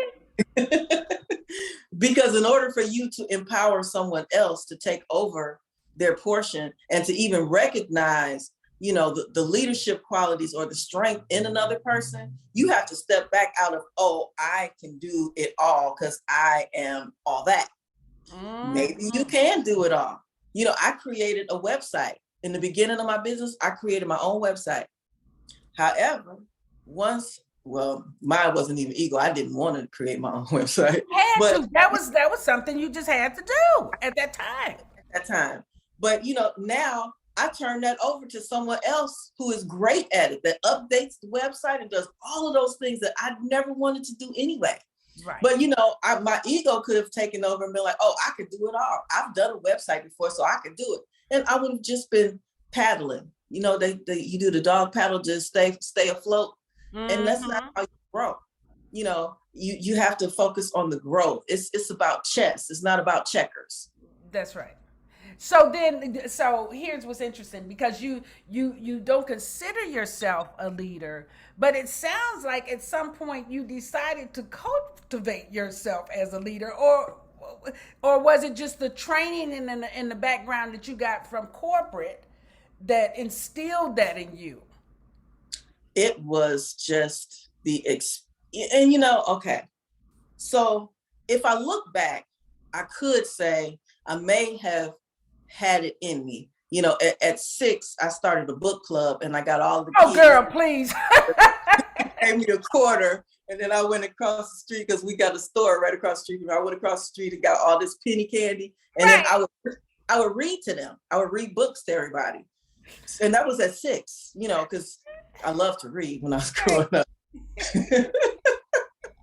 Because in order for you to empower someone else to take over their portion and to even recognize the leadership qualities or the strength in another person, you have to step back out of, I can do it all because I am all that. Maybe you can do it all. I created a website. In the beginning of my business, I created my own website. However, mine wasn't even ego. I didn't want to create my own website. That was something you just had to do at that time. But now I turned that over to someone else who is great at it, that updates the website and does all of those things that I never wanted to do anyway. Right. But my ego could have taken over and been like, oh, I could do it all. I've done a website before, so I could do it. And I would have just been paddling. You do the dog paddle, just stay afloat. And that's not how you grow. You have to focus on the growth. It's about chess. It's not about checkers. That's right. So here's what's interesting, because you don't consider yourself a leader, but it sounds like at some point you decided to cultivate yourself as a leader, or was it just the training in the background that you got from corporate that instilled that in you? It was just okay. So if I look back, I could say I may have had it in me. At 6, I started a book club and I got all the kids. Oh, girl, please. Gave me a quarter, and then I went across the street because we got a store right across the street. I went across the street and got all this penny candy, and then I would read to them. I would read books to everybody, and that was at 6. Because I loved to read when I was growing up.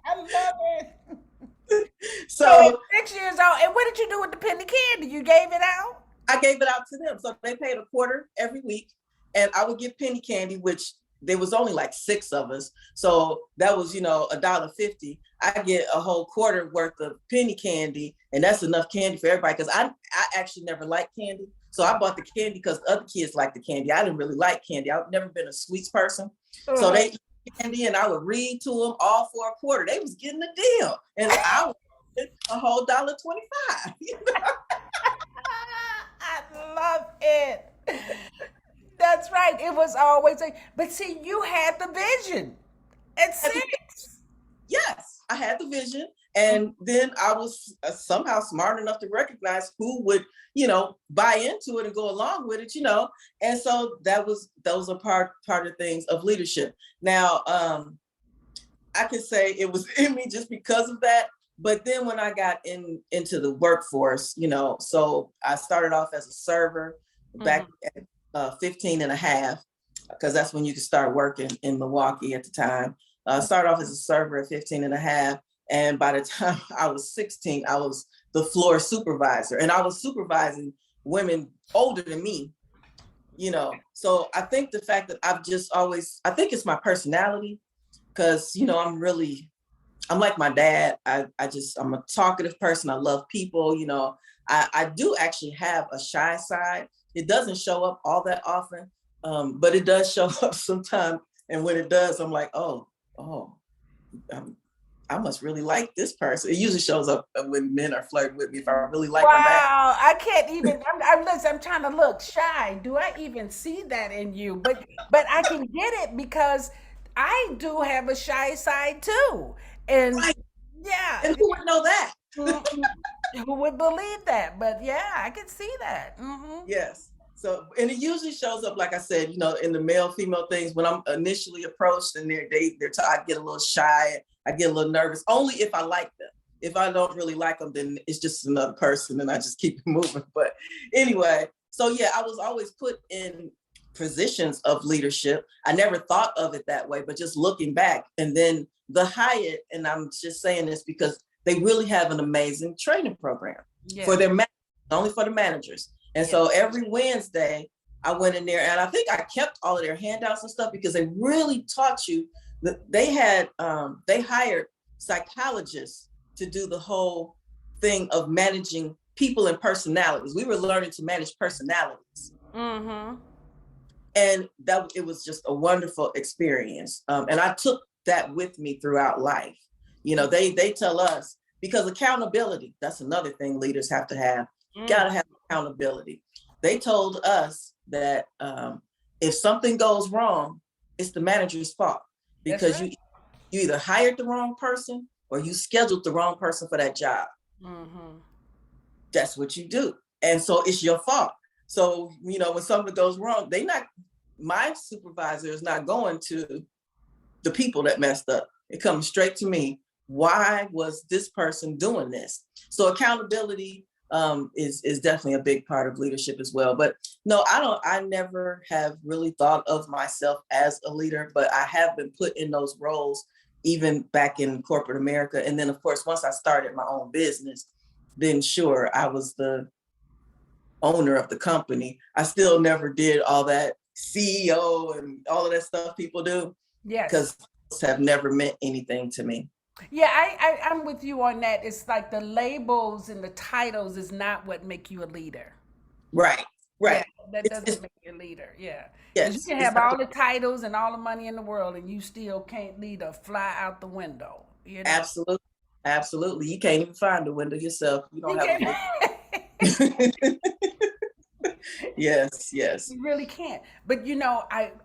I love it. So 6 years old, and what did you do with the penny candy? You gave it out? I gave it out to them. So they paid a quarter every week, and I would get penny candy, which there was only like 6 of us. So that was, $1.50. I get a whole quarter worth of penny candy, and that's enough candy for everybody. Because I actually never liked candy. So I bought the candy because other kids liked the candy. I didn't really like candy. I've never been a sweets person. So they eat candy, and I would read to them all for a quarter. They was getting a deal. And I would get a whole $1.25. I love it. That's right. It was always but see, you had the vision at 6. Yes, I had the vision. And then I was somehow smart enough to recognize who would, buy into it and go along with it, And so those are part of things of leadership. Now, I could say it was in me just because of that. But then when I got into the workforce, so I started off as a server back at 15 and a half, because that's when you could start working in Milwaukee at the time. Started off as a server at 15 and a half. And by the time I was 16, I was the floor supervisor, and I was supervising women older than me, So I think the fact that I think it's my personality, because, I'm like my dad. I'm a talkative person. I love people. I do actually have a shy side. It doesn't show up all that often, but it does show up sometime. And when it does, I'm like, I must really like this person. It usually shows up when men are flirting with me. If I really like them back. Wow, I can't even. I'm trying to look shy. Do I even see that in you? But I can get it, because I do have a shy side too. And right. Yeah. And who would know that? Who would believe that? But yeah, I can see that. Yes. So, and it usually shows up, like I said, in the male female things, when I'm initially approached and I get a little shy. I get a little nervous, only if I like them. If I don't really like them, then it's just another person and I just keep it moving. But anyway, so yeah, I was always put in positions of leadership. I never thought of it that way, but just looking back. And then the Hyatt, and I'm just saying this because they really have an amazing training program for their managers, only for the managers. And so every Wednesday I went in there, and I think I kept all of their handouts and stuff, because they really taught you. They hired psychologists to do the whole thing of managing people and personalities. We were learning to manage personalities. And it was just a wonderful experience. And I took that with me throughout life. They tell us, because accountability, that's another thing leaders have to have. Gotta have accountability. They told us that if something goes wrong, it's the manager's fault. Because you either hired the wrong person or you scheduled the wrong person for that job. That's what you do. And so it's your fault. So, when something goes wrong, my supervisor is not going to the people that messed up. It comes straight to me. Why was this person doing this? So accountability is definitely a big part of leadership as well. But no, I never have really thought of myself as a leader, but I have been put in those roles even back in corporate America. And then of course, once I started my own business, then sure, I was the owner of the company. I still never did all that CEO and all of that stuff people do. Yes. Because have never meant anything to me. Yeah, I'm with you on that. It's like the labels and the titles is not what make you a leader. Right. Yeah, that doesn't make you a leader. Yeah. Because you can have all the titles and all the money in the world and you still can't lead a fly out the window. You know? Absolutely. Absolutely. You can't even find the window yourself. You don't have a Yes. You really can't. But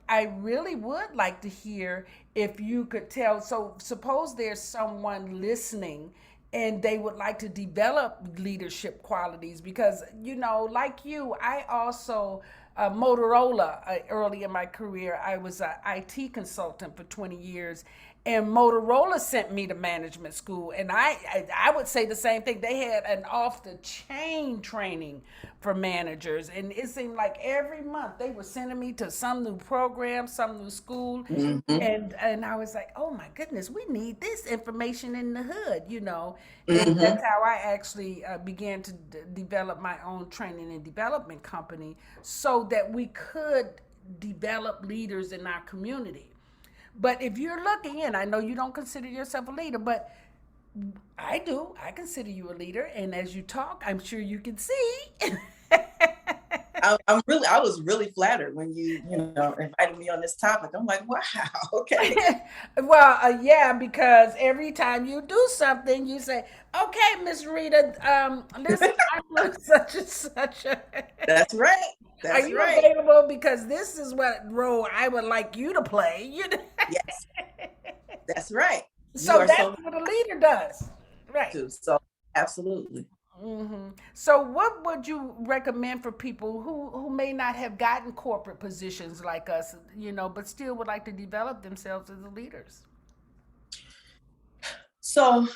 I really would like to hear if you could tell. So suppose there's someone listening and they would like to develop leadership qualities because, like you, I also, Motorola, early in my career, I was an IT consultant for 20 years. And Motorola sent me to management school, and I would say the same thing. They had an off the chain training for managers, and it seemed like every month they were sending me to some new program, some new school, and I was like, oh my goodness, we need this information in the hood, And that's how I actually began to develop my own training and development company, so that we could develop leaders in our community. But if you're looking in, I know you don't consider yourself a leader, but I do. I consider you a leader. And as you talk, I'm sure you can see. I was really flattered when you invited me on this topic. I'm like, wow, okay. Well, yeah, because every time you do something, you say, okay, Miss Rita, listen, I'm such and such. That's right. That's Are you right. available? Because this is what role I would like you to play. Yes. That's right. So that's what a leader does. Right. So absolutely. So what would you recommend for people who may not have gotten corporate positions like us, but still would like to develop themselves as leaders? So,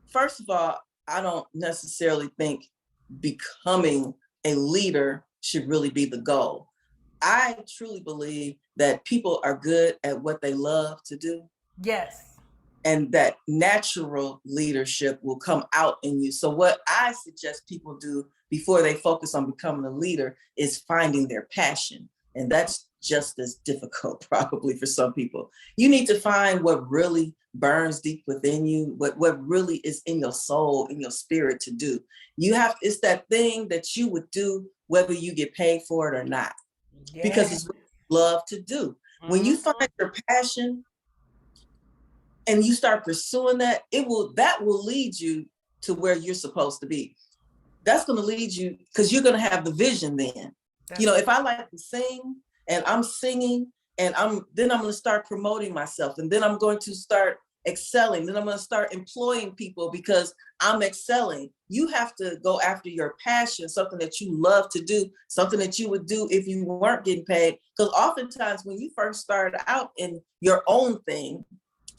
first of all, I don't necessarily think becoming a leader should really be the goal. I truly believe that people are good at what they love to do. Yes. And that natural leadership will come out in you. So what I suggest people do before they focus on becoming a leader is finding their passion. And that's just as difficult probably for some people. You need to find what really burns deep within you, what really is in your soul, in your spirit to do. It's that thing that you would do whether you get paid for it or not, because it's what you love to do. When you find your passion and you start pursuing that, that will lead you to where you're supposed to be. That's going to lead you, because you're going to have the vision then. If I like to sing and I'm singing and then I'm going to start promoting myself, and then I'm going to start excelling. Then I'm going to start employing people because I'm excelling. You have to go after your passion, something that you love to do, something that you would do if you weren't getting paid. Because oftentimes when you first start out in your own thing,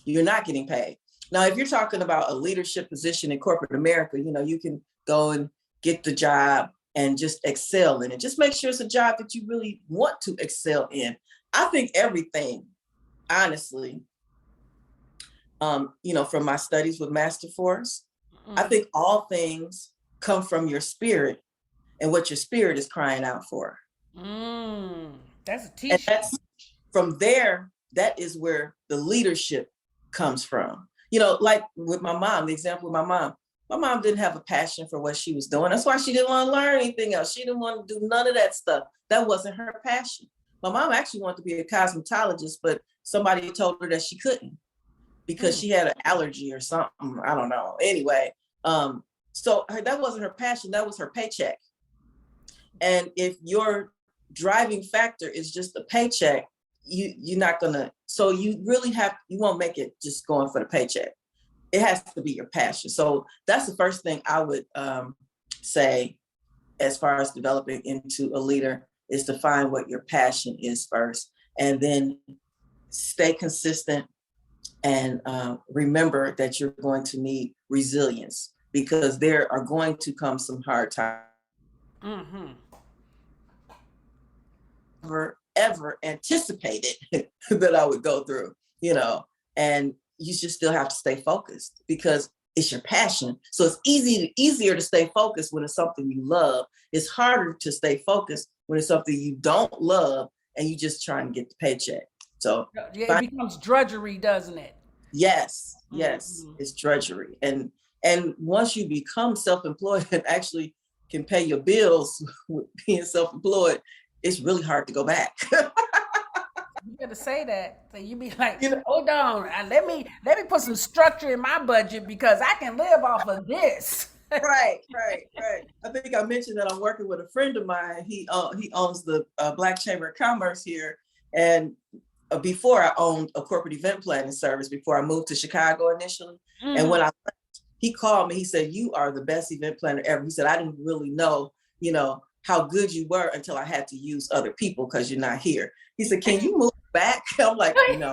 you're not getting paid. Now, if you're talking about a leadership position in corporate America, you can go and get the job and just excel in it. Just make sure it's a job that you really want to excel in. I think everything, honestly, from my studies with Master Force, I think all things come from your spirit and what your spirit is crying out for. That's a teaching. And that's from there, that is where the leadership comes from. Like with my mom, the example with my mom didn't have a passion for what she was doing. That's why she didn't want to learn anything else. She didn't want to do none of that stuff. That wasn't her passion. My mom actually wanted to be a cosmetologist, but somebody told her that she couldn't because she had an allergy or something. I don't know. Anyway, so that wasn't her passion. That was her paycheck. And if your driving factor is just a paycheck, you're not gonna. So you won't make it just going for the paycheck. It has to be your passion. So that's the first thing I would say as far as developing into a leader, is to find what your passion is first, and then stay consistent and remember that you're going to need resilience. because there are going to come some hard times. Mm-hmm. Ever anticipated that I would go through, and you should still have to stay focused because it's your passion. So it's easier to stay focused when it's something you love. It's harder to stay focused when it's something you don't love and you just trying to get the paycheck. So yeah, it becomes drudgery, doesn't it? Yes, Mm-hmm. it's drudgery. And once you become self-employed and actually can pay your bills with being self-employed, it's really hard to go back. You gotta say that. So you be like, hold on, let me put some structure in my budget because I can live off of this. Right. I think I mentioned that I'm working with a friend of mine. He owns the Black Chamber of Commerce here, and before I owned a corporate event planning service before I moved to Chicago initially. Mm-hmm. And when I left, he called me. He said, "You are the best event planner ever." He said, "I didn't really know, how good you were until I had to use other people because you're not here." He said, "Can you move back?" I'm like, "No."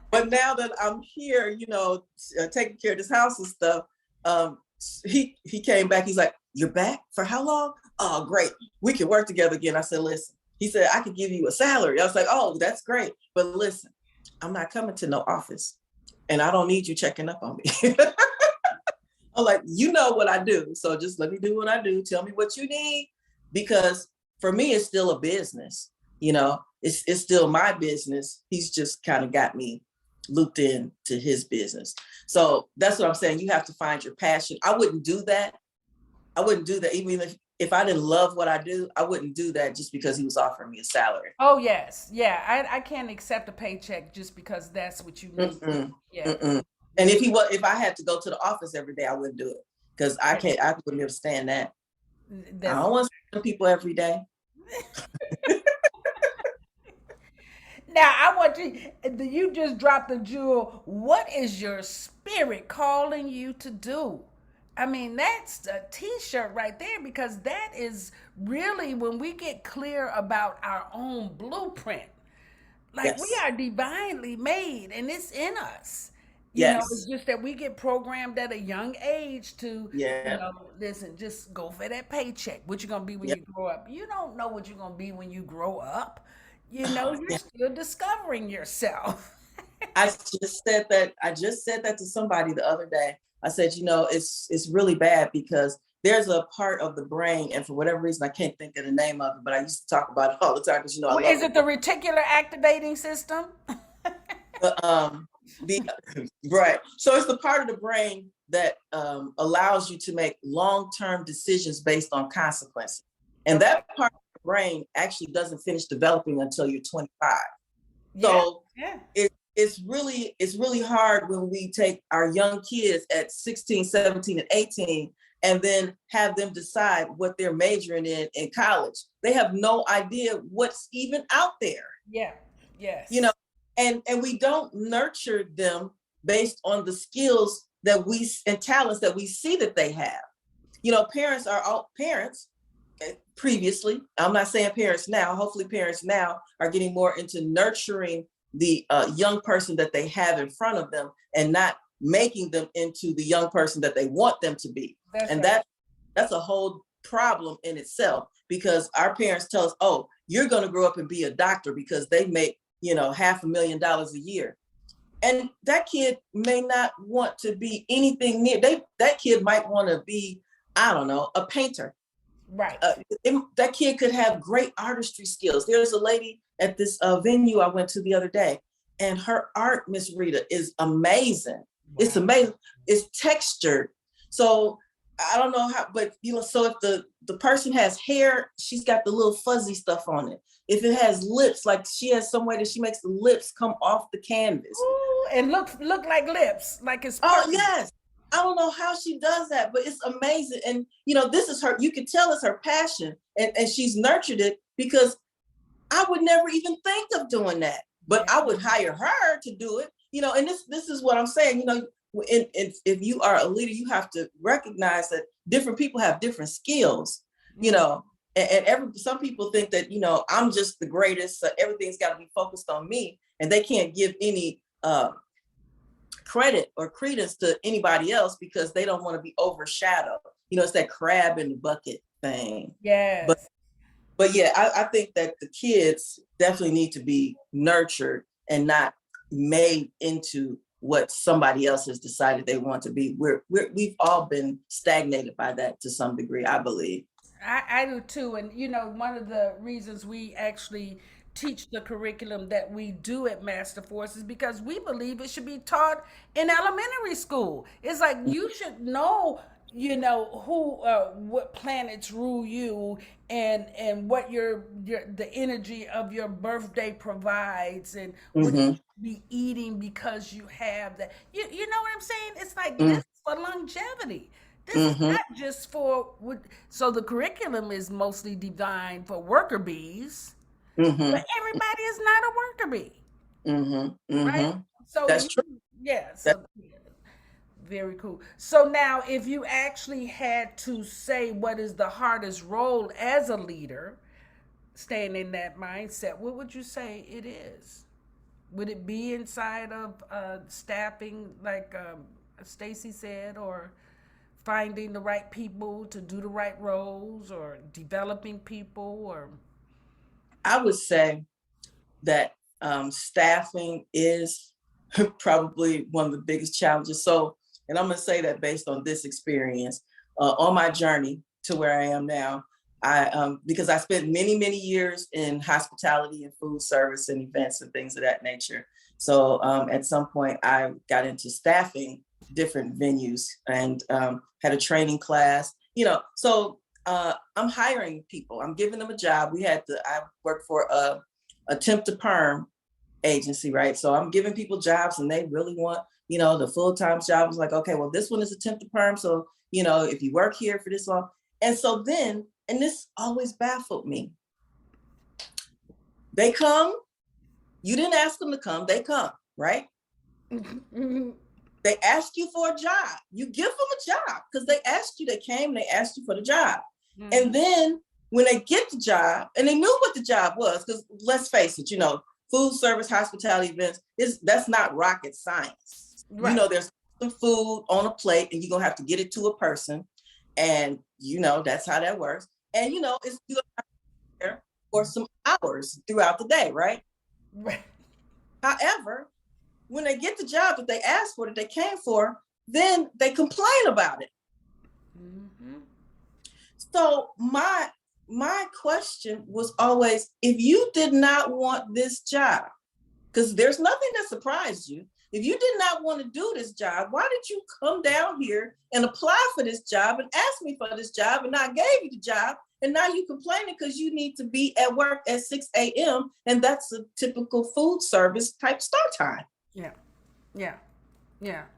But now that I'm here, taking care of this house and stuff, he came back. He's like, "You're back? For how long?" "Oh, great. We can work together again." I said, "Listen," he said, "I could give you a salary." I was like, "Oh, that's great. But listen, I'm not coming to no office and I don't need you checking up on me." I'm like, "You know what I do. So just let me do what I do. Tell me what you need." Because for me, it's still a business. It's still my business. He's just kind of got me looped in to his business. So that's what I'm saying. You have to find your passion. I wouldn't do that. Even if I didn't love what I do, I wouldn't do that just because he was offering me a salary. Oh, yes. Yeah. I can't accept a paycheck just because that's what you need. Mm-mm. Yeah. Mm-mm. And if I had to go to the office every day, I wouldn't do it because I wouldn't understand that. I don't want to see people every day. Now, I want you just dropped the jewel. What is your spirit calling you to do? I mean, that's a t-shirt right there because that is really when we get clear about our own blueprint. Like Yes. we are divinely made and it's in us. It's just that we get programmed at a young age to, listen, just go for that paycheck. What you gonna be when you grow up? You don't know what you're gonna be when you grow up. You're still discovering yourself. I just said that to somebody the other day. I said, it's really bad because there's a part of the brain, and for whatever reason, I can't think of the name of it, but I used to talk about it all the time because I love Is it the reticular activating system? Right. So it's the part of the brain that allows you to make long-term decisions based on consequences. And that part of the brain actually doesn't finish developing until you're 25. So it's really hard when we take our young kids at 16, 17, and 18 and then have them decide what they're majoring in college. They have no idea what's even out there. Yeah. Yes. And we don't nurture them based on the skills and talents that we see that they have. Parents are all parents previously. I'm not saying parents now. Hopefully parents now are getting more into nurturing the young person that they have in front of them and not making them into the young person that they want them to be. That's a whole problem in itself because our parents tell us, "Oh, you're going to grow up and be a doctor because they make $500,000 a year." And that kid may not want to be anything near. That kid might want to be, I don't know, a painter. Right. That kid could have great artistry skills. There's a lady at this venue I went to the other day, and her art, Miss Rita, is amazing. Wow. It's amazing. It's textured. So I don't know how, but so if the person has hair, she's got the little fuzzy stuff on it. If it has lips, like she has some way that she makes the lips come off the canvas. Ooh, and look like lips, like it's perfect. Oh yes. I don't know how she does that, but it's amazing. And this is her, you can tell it's her passion and she's nurtured it because I would never even think of doing that, but I would hire her to do it, and this is what I'm saying, if you are a leader, you have to recognize that different people have different skills, and some people think that, I'm just the greatest, so everything's got to be focused on me and they can't give any credit or credence to anybody else because they don't want to be overshadowed. It's that crab in the bucket thing. Yes. But yeah, I think that the kids definitely need to be nurtured and not made into what somebody else has decided they want to be. We've all been stagnated by that to some degree, I believe. I do too. And one of the reasons we actually teach the curriculum that we do at Master Force is because we believe it should be taught in elementary school. It's like you should know, who what planets rule you, and what your the energy of your birthday provides, and what you should be eating because you have that. You know what I'm saying? It's like this is for longevity. This is not just for so the curriculum is mostly designed for worker bees, but everybody is not a worker bee, right? So That's true. yeah. So yeah, very cool. So now, if you actually had to say what is the hardest role as a leader, staying in that mindset, what would you say it is? Would it be inside of staffing, like Stacey said, or finding the right people to do the right roles, or developing people, or? I would say that staffing is probably one of the biggest challenges. So, and I'm going to say that based on this experience, on my journey to where I am now, because I spent many, many years in hospitality and food service and events and things of that nature. So at some point I got into staffing different venues and had a training class, so I'm hiring people. I'm giving them a job. I worked for a temp to perm agency, right? So I'm giving people jobs and they really want, the full-time job. Is like, okay, well, this one is a temp to perm. So, if you work here for this long. And so then, and this always baffled me. They come, you didn't ask them to come, they come, right? They ask you for a job. You give them a job because they asked you, they came, they asked you for the job. And then when they get the job, and they knew what the job was, because let's face it, food service, hospitality events, that's not rocket science. Right. There's some food on a plate and you're going to have to get it to a person. And, that's how that works. And, it's there for some hours throughout the day, right? Right. However, when they get the job that they asked for, that they came for, then they complain about it. So my question was always, if you did not want this job, because there's nothing that surprised you, if you did not want to do this job, why did you come down here and apply for this job and ask me for this job, and I gave you the job, and now you complaining because you need to be at work at 6 a.m. and that's a typical food service type start time. Yeah.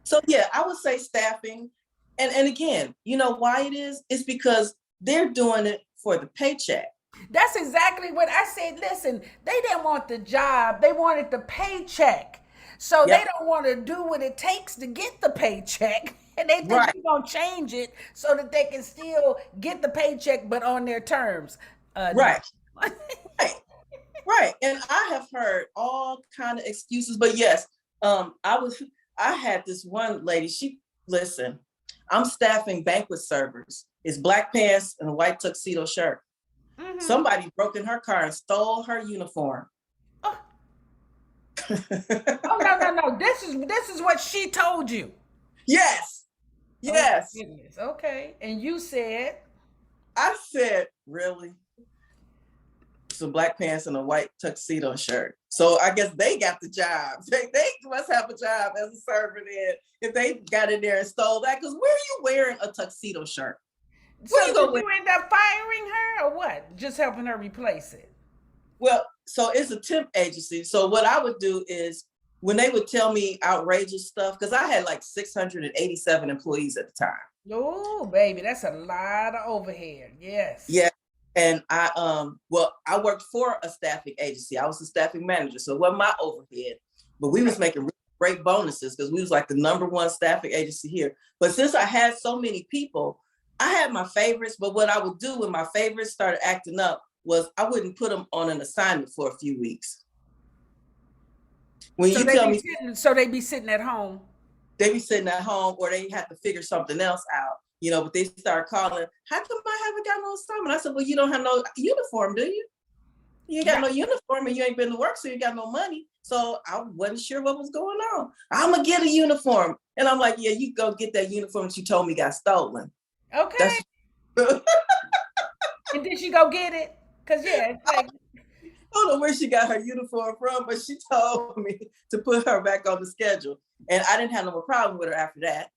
So yeah, I would say staffing. And again, why it is? It's because they're doing it for the paycheck. That's exactly what I said. Listen, they didn't want the job. They wanted the paycheck. So they don't want to do what it takes to get the paycheck. And they think they're going to change it so that they can still get the paycheck, but on their terms. Right. Right. And I have heard all kind of excuses, but yes, I had this one lady, listen, I'm staffing banquet servers. It's black pants and a white tuxedo shirt. Somebody broke in her car and stole her uniform. No. This is what she told you. Yes. Oh, okay. And you said? I said, really? Some black pants and a white tuxedo shirt. So I guess they got the job. They must have a job as a servant if they got in there and stole that. Because where are you wearing a tuxedo shirt? So did you end up firing her or what? Just helping her replace it? Well, so it's a temp agency. So what I would do is when they would tell me outrageous stuff, because I had like 687 employees at the time. Oh, baby, that's a lot of overhead. Yes. Yeah. And I worked for a staffing agency. I was the staffing manager. So it wasn't my overhead, but we was making really great bonuses because we was like the #1 staffing agency here. But since I had so many people, I had my favorites, but what I would do when my favorites started acting up was I wouldn't put them on an assignment for a few weeks. So they'd be sitting at home. they be sitting at home or they have to figure something else out, but they start calling, how come I haven't got no assignment? I said, well, you don't have no uniform, do you? You ain't got no uniform and you ain't been to work, so you got no money. So I wasn't sure what was going on. I'm going to get a uniform. And I'm like, yeah, you go get that uniform that you told me got stolen. Okay. And did she go get it? Because, yeah, it's like... I don't know where she got her uniform from, but she told me to put her back on the schedule. And I didn't have no problem with her after that,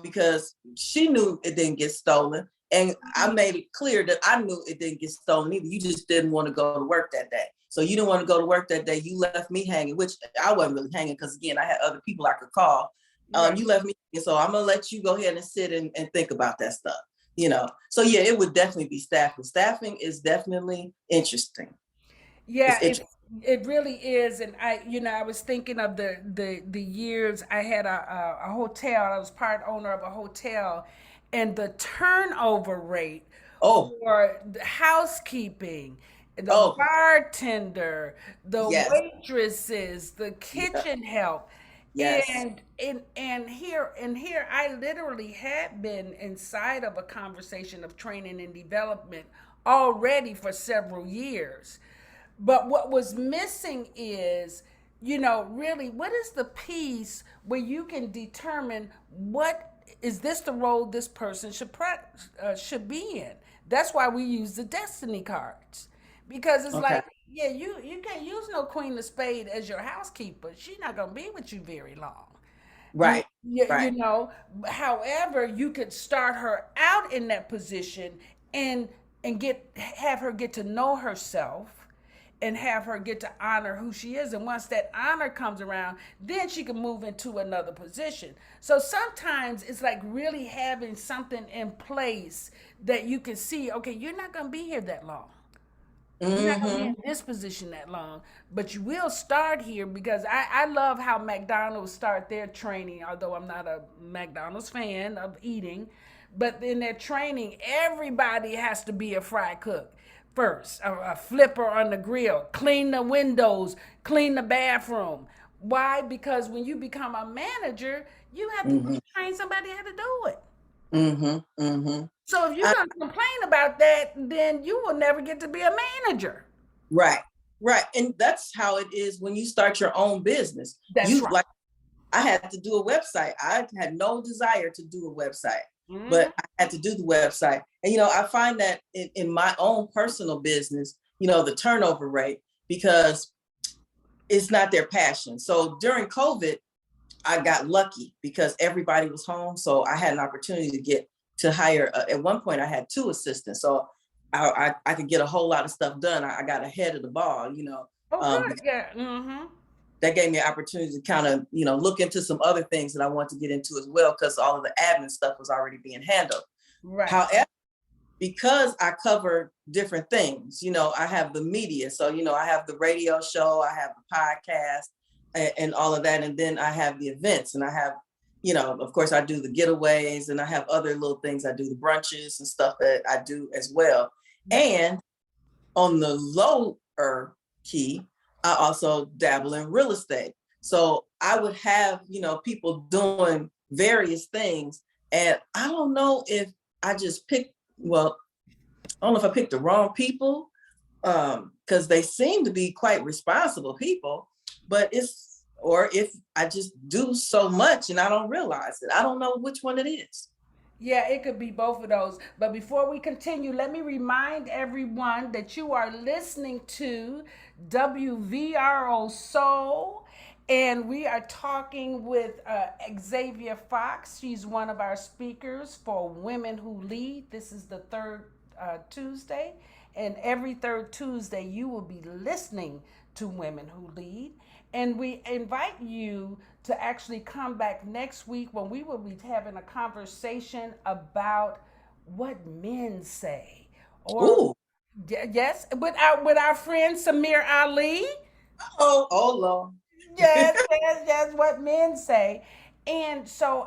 because she knew it didn't get stolen. And I made it clear that I knew it didn't get stolen either. You just didn't want to go to work that day. So you didn't want to go to work that day. You left me hanging, which I wasn't really hanging because, again, I had other people I could call. You left me hanging. So I'm going to let you go ahead and sit and think about that stuff, So, yeah, it would definitely be staffing. Staffing is definitely interesting. Yeah, it really is. And I was thinking of the years I had a hotel. I was part owner of a hotel. And the turnover rate for the housekeeping, the bartender, the waitresses, the kitchen help. Yes. And here I literally had been inside of a conversation of training and development already for several years. But what was missing is, really, what is the piece where you can determine what is this the role this person should be in? That's why we use the destiny cards, because it's like, yeah, you can't use no Queen of Spades as your housekeeper. She's not gonna be with you very long. Right. Right. However, you could start her out in that position and have her get to know herself and have her get to honor who she is. And once that honor comes around, then she can move into another position. So sometimes it's like really having something in place that you can see, okay, you're not going to be here that long. You're not going to be in this position that long, but you will start here, because I love how McDonald's start their training, although I'm not a McDonald's fan of eating, but in their training, everybody has to be a fry cook first, a flipper on the grill, clean the windows, clean the bathroom. Why? Because when you become a manager, you have to train somebody how to do it. So if you're going to complain about that, then you will never get to be a manager. Right. And that's how it is when you start your own business. That's right. Like, I had to do a website. I had no desire to do a website. But I had to do the website. And, I find that in my own personal business, the turnover rate, because it's not their passion. So during COVID, I got lucky because everybody was home. So I had an opportunity to hire. At one point, I had 2 assistants. So I could get a whole lot of stuff done. I got ahead of the ball, Good. Yeah. That gave me an opportunity to kind of, look into some other things that I want to get into as well, because all of the admin stuff was already being handled. Right. However, because I cover different things, I have the media. So, I have the radio show, I have the podcast and all of that. And then I have the events, and I have, of course I do the getaways, and I have other little things. I do the brunches and stuff that I do as well. And on the lower key, I also dabble in real estate. So I would have, people doing various things. And I don't know if I just picked, I don't know if I picked the wrong people, because they seem to be quite responsible people, or if I just do so much and I don't realize it. I don't know which one it is. Yeah, it could be both of those. But before we continue, let me remind everyone that you are listening to WVRO Soul, and we are talking with Xavia Fox. She's one of our speakers for Women Who Lead. This is the third Tuesday, and every third Tuesday you will be listening to Women Who Lead. And we invite you to actually come back next week when we will be having a conversation about what men say. Ooh. Yes, with our friend Samir Ali. Oh Lord. Yes, what men say. And so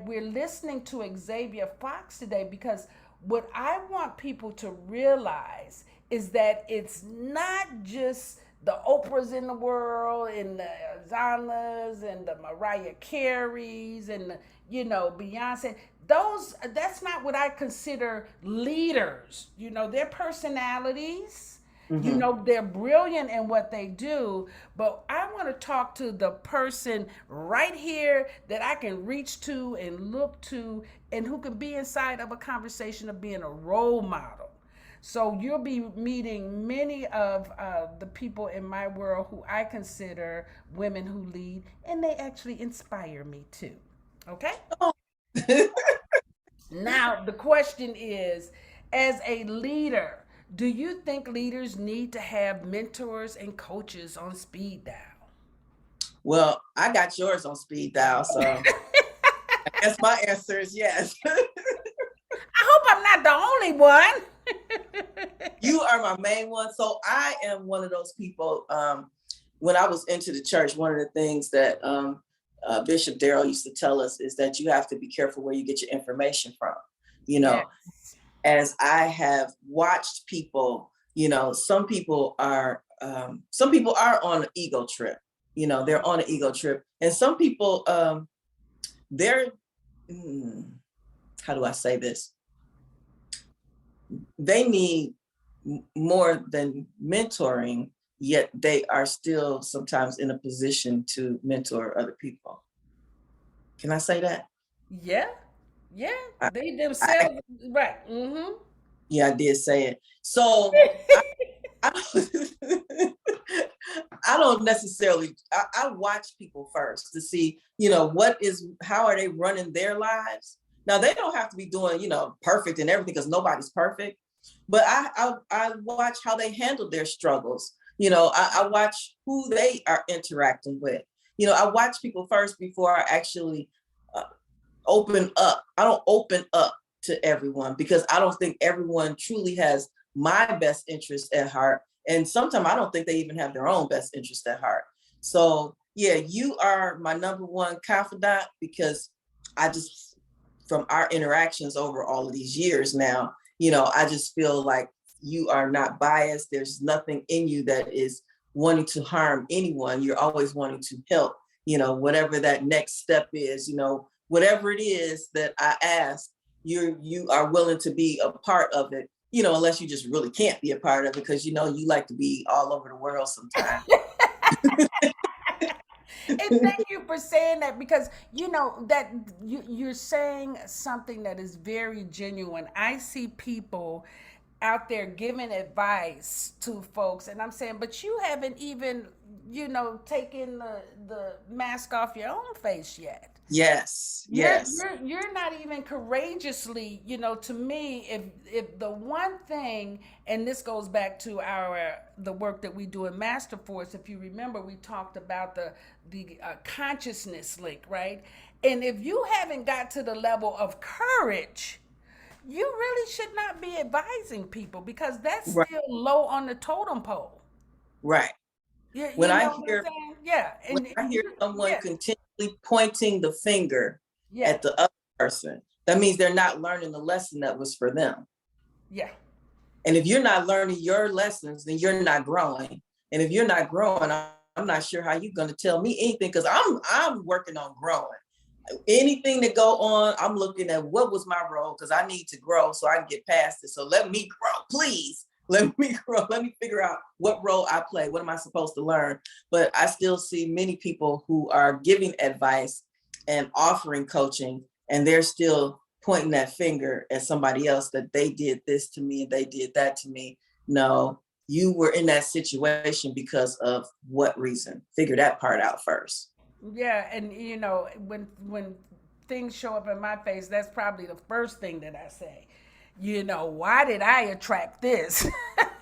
we're listening to Xavia Fox today, because what I want people to realize is that it's not just the Oprahs in the world, and the Zanas, and the Mariah Careys, and the, Beyonce. That's not what I consider leaders. Their personalities. They're brilliant in what they do, but I want to talk to the person right here that I can reach to and look to, and who can be inside of a conversation of being a role model. So you'll be meeting many of the people in my world who I consider women who lead, and they actually inspire me too. Okay? Now, the question is, as a leader, do you think leaders need to have mentors and coaches on speed dial? Well, I got yours on speed dial, so I guess my answer is yes. I hope I'm not the only one. You are my main one. So I am one of those people. When I was into the church, one of the things that Bishop Darrell used to tell us is that you have to be careful where you get your information from. Yes. As I have watched people, some people are on an ego trip. They're on an ego trip, and some people, they're how do I say this? They need more than mentoring, yet they are still sometimes in a position to mentor other people. Can I say that? Yeah. They themselves, right. Mm-hmm. Yeah, I did say it. So I don't necessarily, I watch people first to see, how are they running their lives? Now, they don't have to be doing, perfect and everything, because nobody's perfect. But I watch how they handle their struggles. I watch who they are interacting with. I watch people first before I actually open up. I don't open up to everyone, because I don't think everyone truly has my best interest at heart. And sometimes I don't think they even have their own best interest at heart. So yeah, you are my number one confidant, because from our interactions over all of these years now, I just feel like you are not biased. There's nothing in you that is wanting to harm anyone. You're always wanting to help, whatever that next step is, whatever it is that I ask, you are willing to be a part of it, unless you just really can't be a part of it, because, you like to be all over the world sometimes. And thank you for saying that, because that you're saying something that is very genuine. I see people out there giving advice to folks, and I'm saying, but you haven't even taken the mask off your own face yet. Yes. You're not even courageously, to me, if the one thing, and this goes back to the work that we do in Master Force, if you remember, we talked about the consciousness link, right? And if you haven't got to the level of courage, you really should not be advising people, because that's right. Still low on the totem pole. Right. Yeah. When I hear someone yeah. continually pointing the finger at the other person, that means they're not learning the lesson that was for them. Yeah. And if you're not learning your lessons, then you're not growing. And if you're not growing, I'm not sure how you're going to tell me anything, because I'm working on growing. Anything that go on, I'm looking at what was my role, because I need to grow so I can get past it. So let me grow, please. Let me grow. Let me figure out what role I play. What am I supposed to learn? But I still see many people who are giving advice and offering coaching, and they're still pointing that finger at somebody else, that they did this to me and they did that to me. No, you were in that situation because of what reason? Figure that part out first. Yeah, and when things show up in my face, that's probably the first thing that I say. Why did I attract this?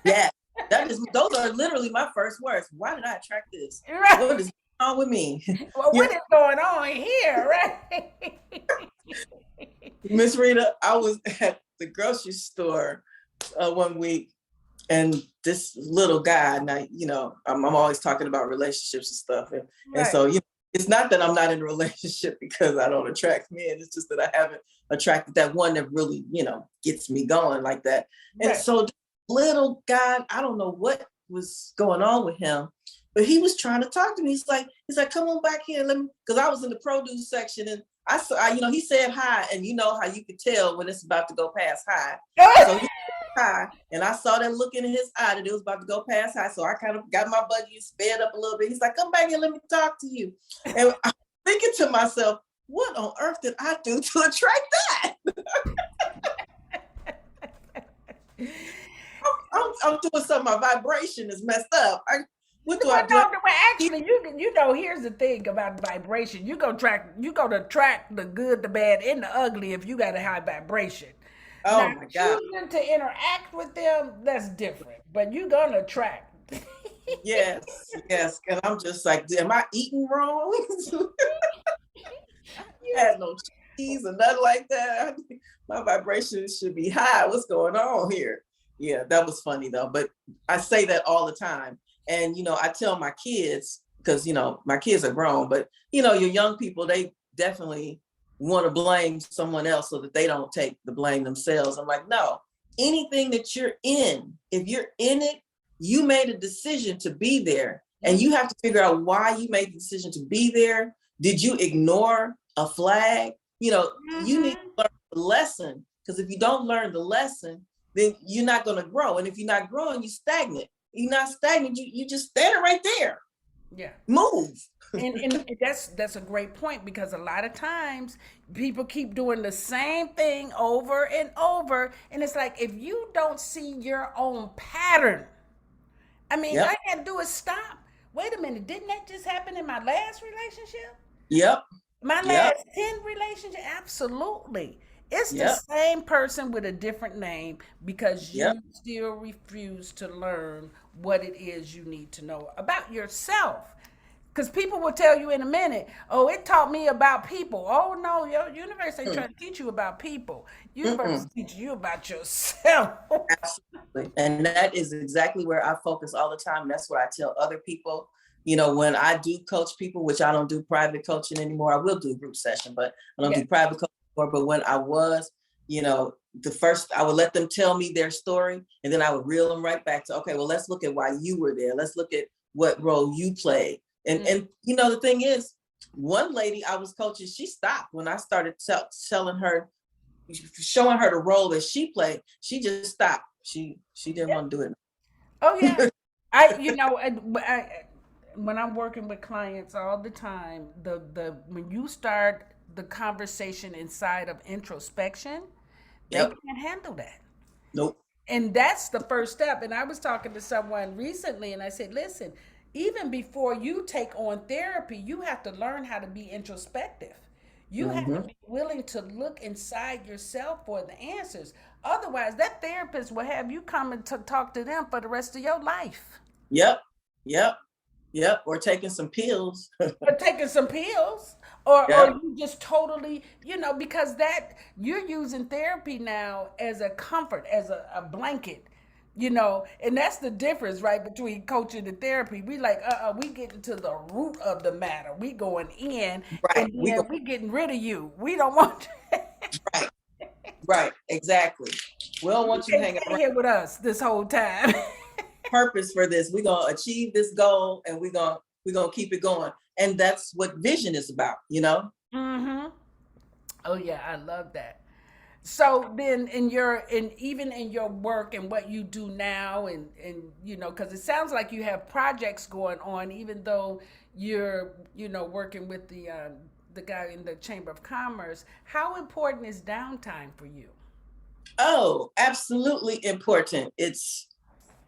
Yeah, those are literally my first words. Why did I attract this? Right. What is going on with me? Well, what is going on here, right? Miss Rita, I was at the grocery store one week, and this little guy, now, I'm always talking about relationships and stuff. And so, it's not that I'm not in a relationship because I don't attract men. It's just that I haven't attracted that one that really, gets me going like that. And so little guy, I don't know what was going on with him, but he was trying to talk to me. He's like, come on back here, let me, because I was in the produce section, and I saw, he said hi, and you know how you could tell when it's about to go past hi. So he said hi, and I saw that look in his eye that it was about to go past hi. So I kind of got my buggy and sped up a little bit. He's like, come back here, let me talk to you. And I'm thinking to myself, what on earth did I do to attract that? I'm doing something. My vibration is messed up. What do I do? Well, actually, you know, here's the thing about vibration. You gonna track the good, the bad, and the ugly if you got a high vibration. Oh now, my God. choosing to interact with them, that's different. But you're gonna attract. Yes. And I'm just like, am I eating wrong? I had no cheese or nothing like that. My vibration should be high. What's going on here? Yeah, that was funny though. But I say that all the time. And, I tell my kids, because, my kids are grown, but, your young people, they definitely want to blame someone else so that they don't take the blame themselves. I'm like, no, anything that you're in, if you're in it, you made a decision to be there, and you have to figure out why you made the decision to be there. Did you ignore a flag? You need to learn the lesson, because if you don't learn the lesson, then you're not going to grow. And if you're not growing, you're stagnant. You're not stagnant. You just standing right there. Yeah. Move. and that's a great point, because a lot of times people keep doing the same thing over and over, and it's like, if you don't see your own pattern, all you gotta do is stop. Wait a minute, didn't that just happen in my last relationship? Yep. My last 10 relationship? Absolutely. It's the same person with a different name, because you still refuse to learn what it is you need to know about yourself. Because people will tell you in a minute, oh, it taught me about people. Oh, no, your universe ain't trying to teach you about people. Universe is teaching you about yourself. Absolutely. And that is exactly where I focus all the time. That's what I tell other people. When I do coach people, which I don't do private coaching anymore. I will do group session, but I don't do private coaching anymore. But when I was, I would let them tell me their story, and then I would reel them right back to, okay, well, let's look at why you were there. Let's look at what role you played. And the thing is, one lady I was coaching, she stopped when I started showing her the role that she played. She just stopped. She didn't want to do it. Oh yeah. When I'm working with clients all the time, when you start the conversation inside of introspection, they can't handle that. Nope. And that's the first step. And I was talking to someone recently, and I said, listen, even before you take on therapy, you have to learn how to be introspective. You have to be willing to look inside yourself for the answers. Otherwise, that therapist will have you come and talk to them for the rest of your life. Yep. Or taking some pills. Or you just totally, because that you're using therapy now as a comfort, as a blanket. And that's the difference, right, between coaching and therapy. We like, we getting to the root of the matter. We going in, and we getting rid of you. We don't want you. Right, exactly. We don't want you hanging around here with us this whole time. Purpose for this. We're gonna achieve this goal, and we're gonna keep it going. And that's what vision is about, Oh yeah, I love that. So then even in your work and what you do now, and because it sounds like you have projects going on, even though you're working with the guy in the Chamber of Commerce, how important is downtime for you? Oh, absolutely important. It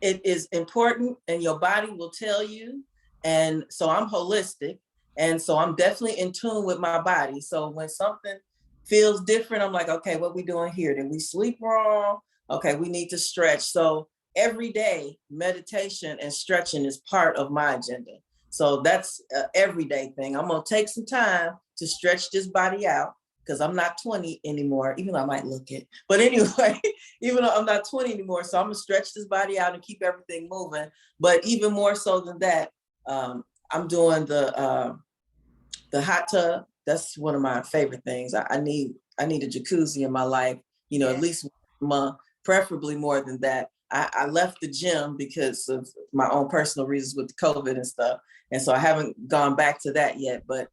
is important, and your body will tell you. And so I'm holistic, and so I'm definitely in tune with my body. So when something feels different, I'm like, okay, what we doing here? Did we sleep wrong? Okay, we need to stretch. So every day, meditation and stretching is part of my agenda. So that's an everyday thing. I'm gonna take some time to stretch this body out, because I'm not 20 anymore, even though I might look it. But anyway, even though I'm not 20 anymore, so I'm gonna stretch this body out and keep everything moving. But even more so than that, I'm doing the hot tub. That's one of my favorite things. I need a jacuzzi in my life, at least a month, preferably more than that. I left the gym because of my own personal reasons with the COVID and stuff. And so I haven't gone back to that yet. But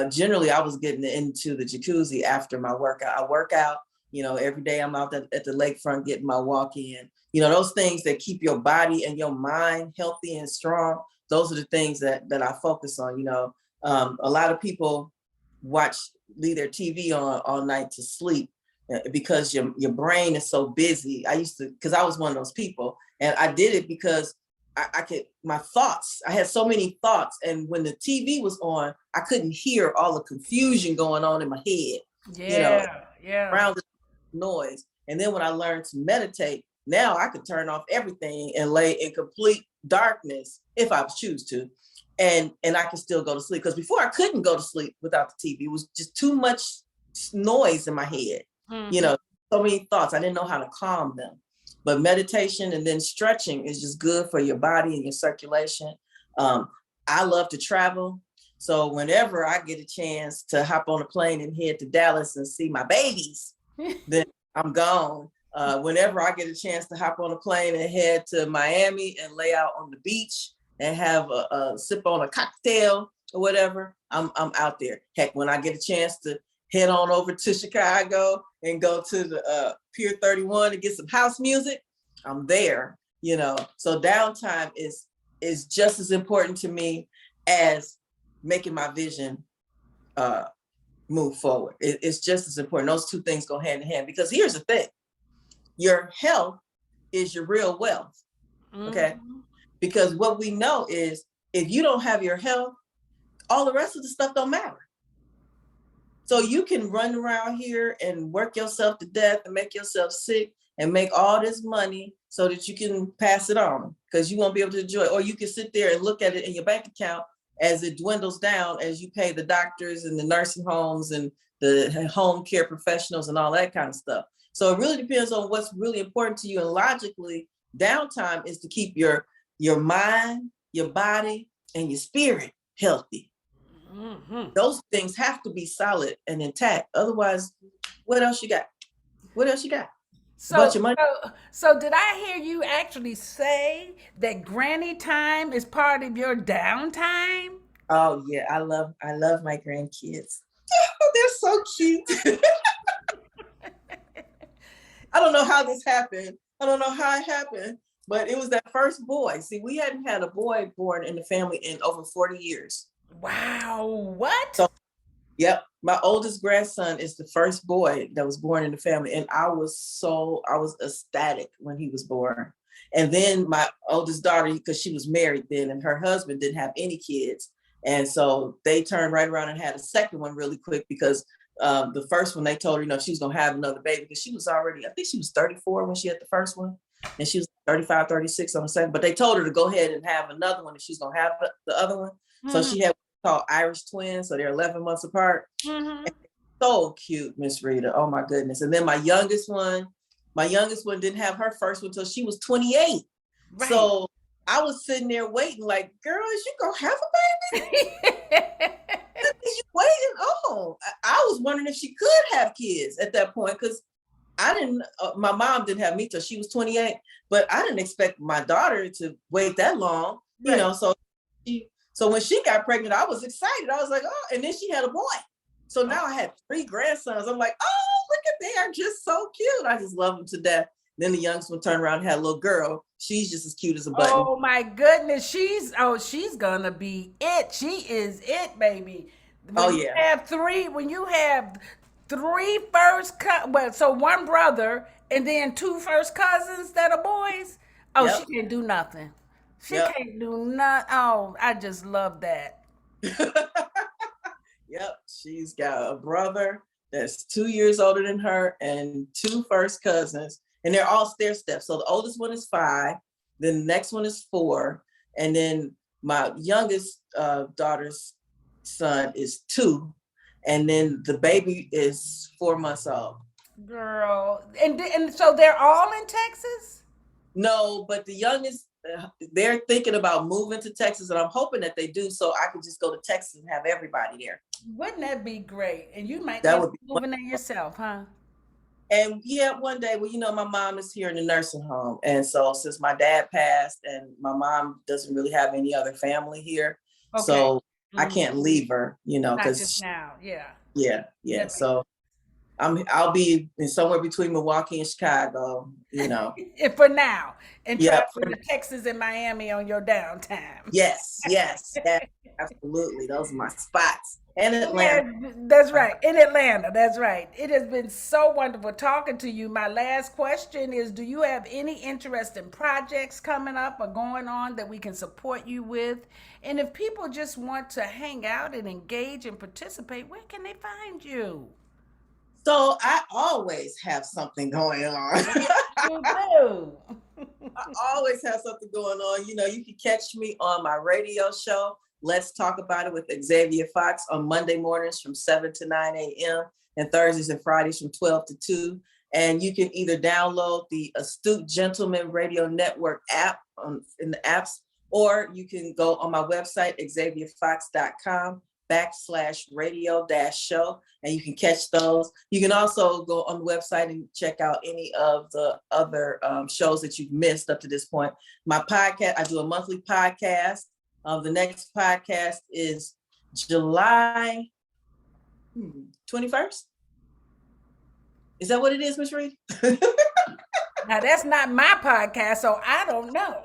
generally, I was getting into the jacuzzi after my workout. I work out, every day I'm out at the lakefront getting my walk in. Those things that keep your body and your mind healthy and strong. Those are the things that I focus on. A lot of people leave their TV on all night to sleep because your brain is so busy. Because I was one of those people, and I did it because my thoughts, I had so many thoughts. And when the TV was on, I couldn't hear all the confusion going on in my head, around the noise. And then when I learned to meditate, now I could turn off everything and lay in complete darkness if I choose to. And I can still go to sleep. Because before I couldn't go to sleep without the TV. It was just too much noise in my head. Mm-hmm. So many thoughts. I didn't know how to calm them. But meditation and then stretching is just good for your body and your circulation. I love to travel. So whenever I get a chance to hop on a plane and head to Dallas and see my babies, then I'm gone. Whenever I get a chance to hop on a plane and head to Miami and lay out on the beach and have a sip on a cocktail or whatever, I'm out there. Heck, when I get a chance to head on over to Chicago and go to the Pier 31 and get some house music, I'm there, So downtime is just as important to me as making my vision move forward. It's just as important. Those two things go hand in hand, because here's the thing. Your health is your real wealth, okay? Mm-hmm. Because what we know is if you don't have your health, all the rest of the stuff don't matter. So you can run around here and work yourself to death and make yourself sick and make all this money so that you can pass it on, because you won't be able to enjoy it. Or you can sit there and look at it in your bank account as it dwindles down, as you pay the doctors and the nursing homes and the home care professionals and all that kind of stuff. So it really depends on what's really important to you. And logically, downtime is to keep your mind, your body, and your spirit healthy. Mm-hmm. Those things have to be solid and intact. Otherwise, what else you got? What else you got? So, A bunch of money. so did I hear you actually say that granny time is part of your downtime? Oh yeah, I love my grandkids. They're so cute. I don't know how this happened. I don't know how it happened, but it was that first boy. See, we hadn't had a boy born in the family in over 40 years. Wow, what? So, yep, my oldest grandson is the first boy that was born in the family, and I was ecstatic when he was born. And then my oldest daughter, because she was married then, and her husband didn't have any kids, and so they turned right around and had a second one really quick, because the first one, they told her, she was going to have another baby, because she was already, I think she was 34 when she had the first one, and she was 35, 36 on the second. But they told her to go ahead and have another one if she's going to have the other one. Mm-hmm. So she had what's called Irish twins. So they're 11 months apart. Mm-hmm. So cute, Miss Rita. Oh my goodness. And then my youngest one didn't have her first one until she was 28. Right. So I was sitting there waiting like, girl, is you going to have a baby? Is you waiting on? I was wondering if she could have kids at that point, because my mom didn't have me till she was 28, but I didn't expect my daughter to wait that long, right. So when she got pregnant, I was excited. I was like, oh, and then she had a boy. So now I had 3 grandsons. I'm like, oh, look at, they are just so cute. I just love them to death. Then the youngest one turned around and had a little girl. She's just as cute as a button. Oh my goodness. She's gonna be it. She is it, baby. When you have 3 first so one brother and then 2 first cousins that are boys. Oh, yep. She can't do nothing. She can't do nothing. Oh, I just love that. Yep, she's got a brother that's 2 years older than her and 2 first cousins, and they're all stair steps. So the oldest one is 5, then the next one is 4, and then my youngest daughter's son is 2, and then the baby is 4 months old. Girl, and so they're all in Texas? No, but the youngest, they're thinking about moving to Texas, and I'm hoping that they do, so I could just go to Texas and have everybody there. Wouldn't that be great? And you might be moving there yourself, huh? And yeah, one day, well, you know, my mom is here in the nursing home. And so since my dad passed and my mom doesn't really have any other family here, Okay. so I can't leave her, you know, Not just because now. Yeah. yeah. So I'll be in somewhere between Milwaukee and Chicago, you know. And for now, and Yeah. traveling to Texas and Miami on your downtime. Yes, absolutely. Those are my spots. And Atlanta. Yeah, that's right. In Atlanta, that's right. It has been so wonderful talking to you. My last question is, do you have any interesting projects coming up or going on that we can support you with? And if people just want to hang out and engage and participate, where can they find you? So I always have something going on. You do. I always have something going on. You know, you can catch me on my radio show, Let's Talk About It with Xavia Fox, on Monday mornings from 7 to 9 a.m. and Thursdays and Fridays from 12 to 2. And you can either download the Astute Gentleman Radio Network app in the apps, or you can go on my website, xaviafox.com/radio-show, and you can catch those. You can also go on the website and check out any of the other shows that you've missed up to this point. My podcast, I do a monthly podcast. The next podcast is July 21st. Is that what it is, Ms. Reed? Now, that's not my podcast, so I don't know.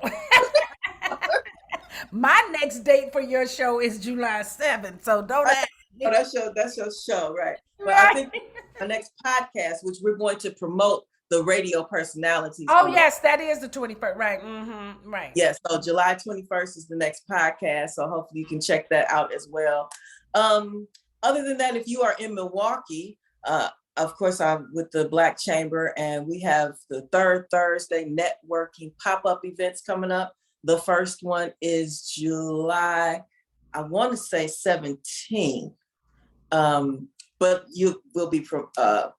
My next date for your show is July 7th, so don't ask me. Oh, that's your show, right? But Right. I think our next podcast, which we're going to promote the radio personalities. Oh, yes, that is the 21st, right? Mm-hmm, right. Yes, so July 21st is the next podcast, so hopefully you can check that out as well. Other than that, if you are in Milwaukee, of course, I'm with the Black Chamber, and we have the third Thursday networking pop-up events coming up. The first one is July, I want to say 17th, but you will be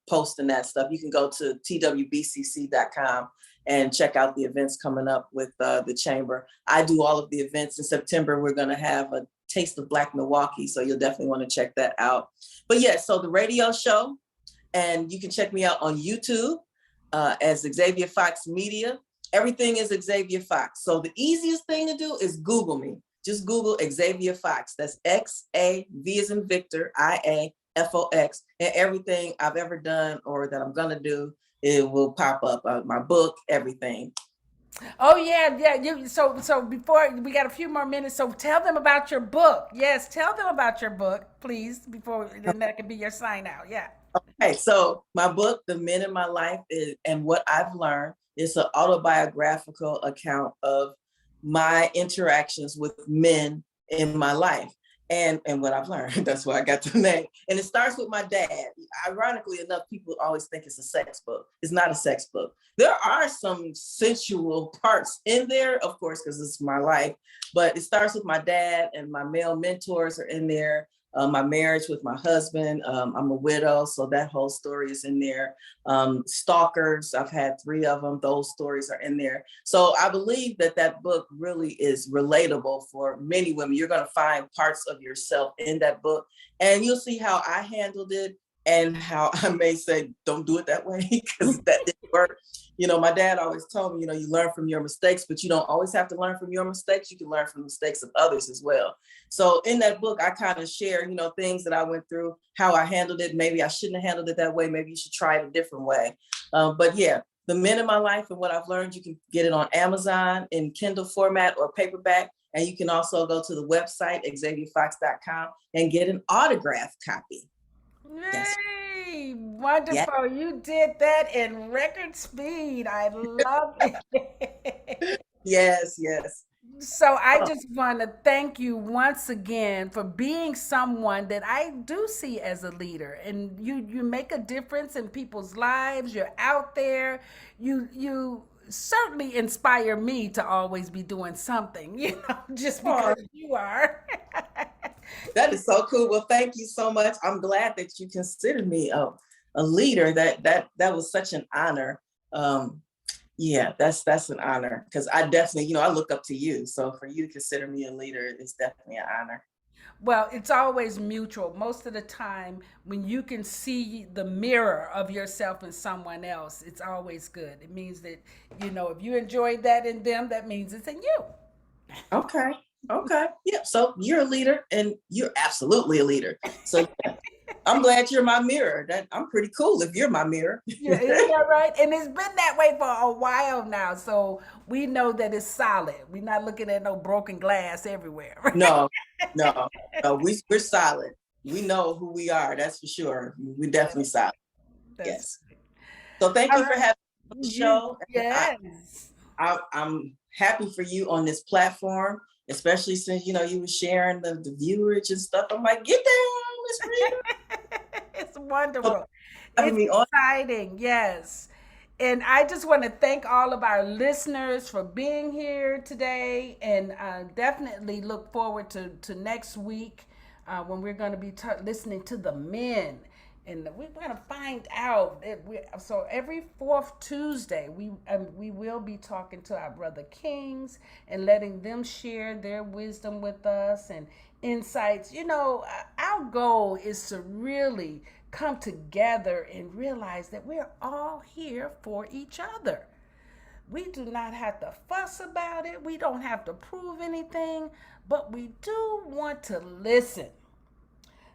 posting that stuff. You can go to twbcc.com and check out the events coming up with the Chamber. I do all of the events. In September, we're going to have a Taste of Black Milwaukee, so you'll definitely want to check that out. But yeah, so the radio show, and you can check me out on YouTube as Xavia Fox Media. Everything is Xavia Fox. So the easiest thing to do is Google me. Just Google Xavia Fox. That's X-A-V as in Victor, I-A-F-O-X. And everything I've ever done or that I'm going to do, it will pop up. My book, everything. Oh, yeah. So before, we got a few more minutes. So tell them about your book. Yes, tell them about your book, please, before then that can be your sign out. Yeah. Okay, so my book, The Men in My Life and What I've Learned, is an autobiographical account of my interactions with men in my life and what I've learned. That's why I got the name. And it starts with my dad. Ironically enough, people always think it's a sex book. It's not a sex book. There are some sensual parts in there, of course, because it's my life, but it starts with my dad, and my male mentors are in there. My marriage with my husband. I'm a widow, so that whole story is in there. Stalkers, I've had 3 of them. Those stories are in there. So I believe that book really is relatable for many women. You're going to find parts of yourself in that book, and you'll see how I handled it and how I may say, don't do it that way, because that didn't work. You know, my dad always told me, you know, you learn from your mistakes, but you don't always have to learn from your mistakes. You can learn from the mistakes of others as well. So in that book, I kind of share, you know, things that I went through, how I handled it. Maybe I shouldn't have handled it that way. Maybe you should try it a different way. But yeah, The Men in My Life and What I've Learned, you can get it on Amazon in Kindle format or paperback. And you can also go to the website, xaviafox.com, and get an autographed copy. Yes. Wonderful. Yeah. You did that in record speed. I love it. Yes. So I just want to thank you once again for being someone that I do see as a leader, and you make a difference in people's lives. You're out there. You certainly inspire me to always be doing something, you know, just because you are. That is so cool. Well, thank you so much. I'm glad that you considered me a leader. That was such an honor. Yeah, that's an honor, because I definitely, you know, I look up to you. So for you to consider me a leader is definitely an honor. Well, it's always mutual. Most of the time, when you can see the mirror of yourself in someone else, it's always good. It means that, if you enjoyed that in them, that means it's in you. Okay. Okay. Yeah. So you're a leader and you're absolutely a leader. So yeah, I'm glad you're my mirror. That I'm pretty cool if you're my mirror. Yeah, isn't that right? And it's been that way for a while now. So we know that it's solid. We're not looking at no broken glass everywhere. Right? No, no, no. We're solid. We know who we are. That's for sure. We're definitely solid. Yes. So thank you for having me on the show. Yes. I'm happy for you on this platform, especially since you were sharing the viewers and stuff. I'm like, get down, Miss Rita. It's wonderful. Having me It's on. exciting, yes. And I just want to thank all of our listeners for being here today, and definitely look forward to next week when we're going to be listening to the men. And we're going to find out. So every fourth Tuesday, we will be talking to our brother kings and letting them share their wisdom with us and insights. Our goal is to really come together and realize that we're all here for each other. We do not have to fuss about it. We don't have to prove anything, but we do want to listen.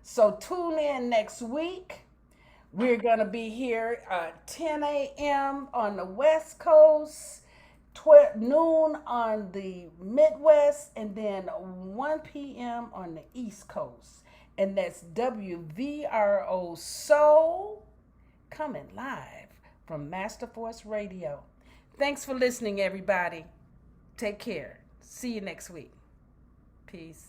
So tune in next week. We're going to be here at 10 a.m. on the West Coast, 12 noon on the Midwest, and then 1 p.m. on the East Coast. And that's WVRO Soul, coming live from Master Force Radio. Thanks for listening, everybody. Take care. See you next week. Peace.